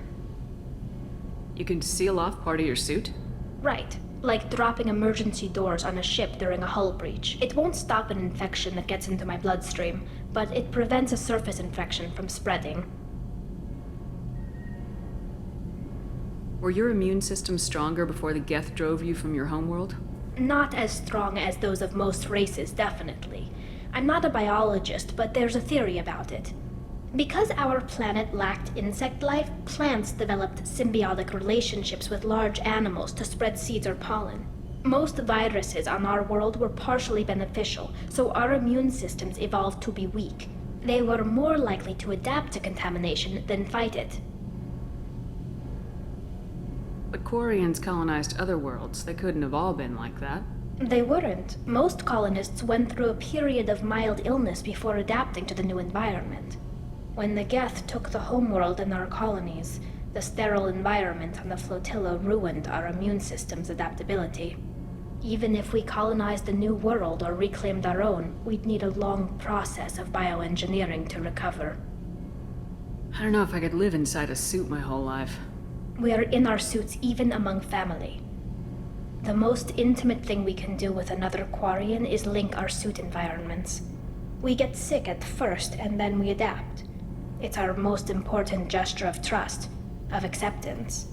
You can seal off part of your suit? Right. Like dropping emergency doors on a ship during a hull breach. It won't stop an infection that gets into my bloodstream, but it prevents a surface infection from spreading. Were your immune system stronger before the Geth drove you from your homeworld? Not as strong as those of most races, definitely. I'm not a biologist, but there's a theory about it. Because our planet lacked insect life, plants developed symbiotic relationships with large animals to spread seeds or pollen. Most viruses on our world were partially beneficial, so our immune systems evolved to be weak. They were more likely to adapt to contamination than fight it. But Quarians colonized other worlds. They couldn't have all been like that. They weren't. Most colonists went through a period of mild illness before adapting to the new environment. When the Geth took the homeworld and our colonies, the sterile environment on the flotilla ruined our immune system's adaptability. Even if we colonized a new world or reclaimed our own, we'd need a long process of bioengineering to recover. I don't know if I could live inside a suit my whole life. We are in our suits even among family. The most intimate thing we can do with another Quarian is link our suit environments. We get sick at first and then we adapt. It's our most important gesture of trust, of acceptance.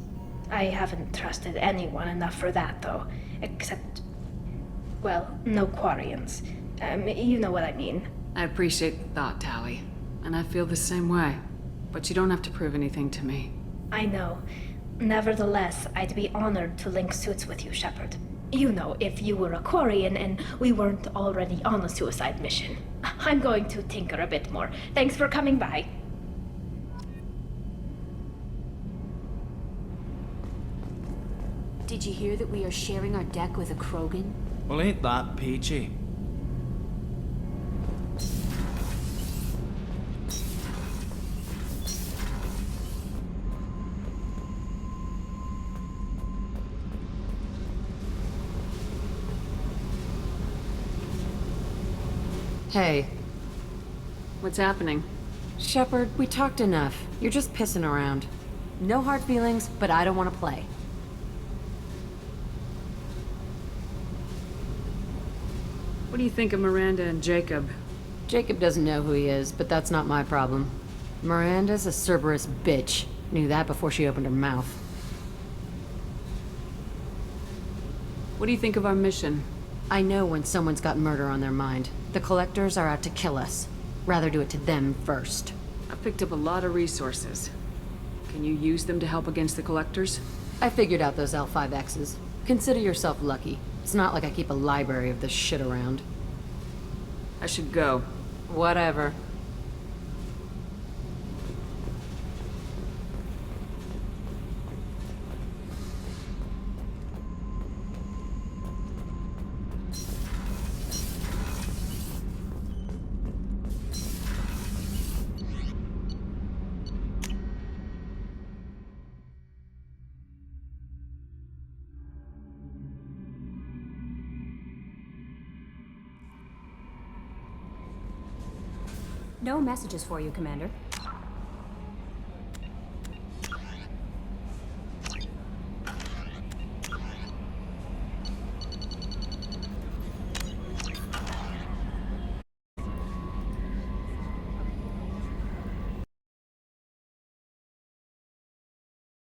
I haven't trusted anyone enough for that, though. Except, well, no Quarians. You know what I mean. I appreciate the thought, Tali. And I feel the same way. But you don't have to prove anything to me. I know. Nevertheless, I'd be honored to link suits with you, Shepard. You know, if you were a Quarian and we weren't already on a suicide mission. I'm going to tinker a bit more. Thanks for coming by. Did you hear that we are sharing our deck with a Krogan? Well, ain't that peachy? Hey. What's happening? Shepard, we talked enough. You're just pissing around. No hard feelings, but I don't want to play. What do you think of Miranda and Jacob? Jacob doesn't know who he is, but that's not my problem. Miranda's a Cerberus bitch. Knew that before she opened her mouth. What do you think of our mission? I know when someone's got murder on their mind. The Collectors are out to kill us. Rather do it to them first. I've picked up a lot of resources. Can you use them to help against the Collectors? I figured out those L5Xs. Consider yourself lucky. It's not like I keep a library of this shit around. I should go. Whatever. No messages for you, Commander.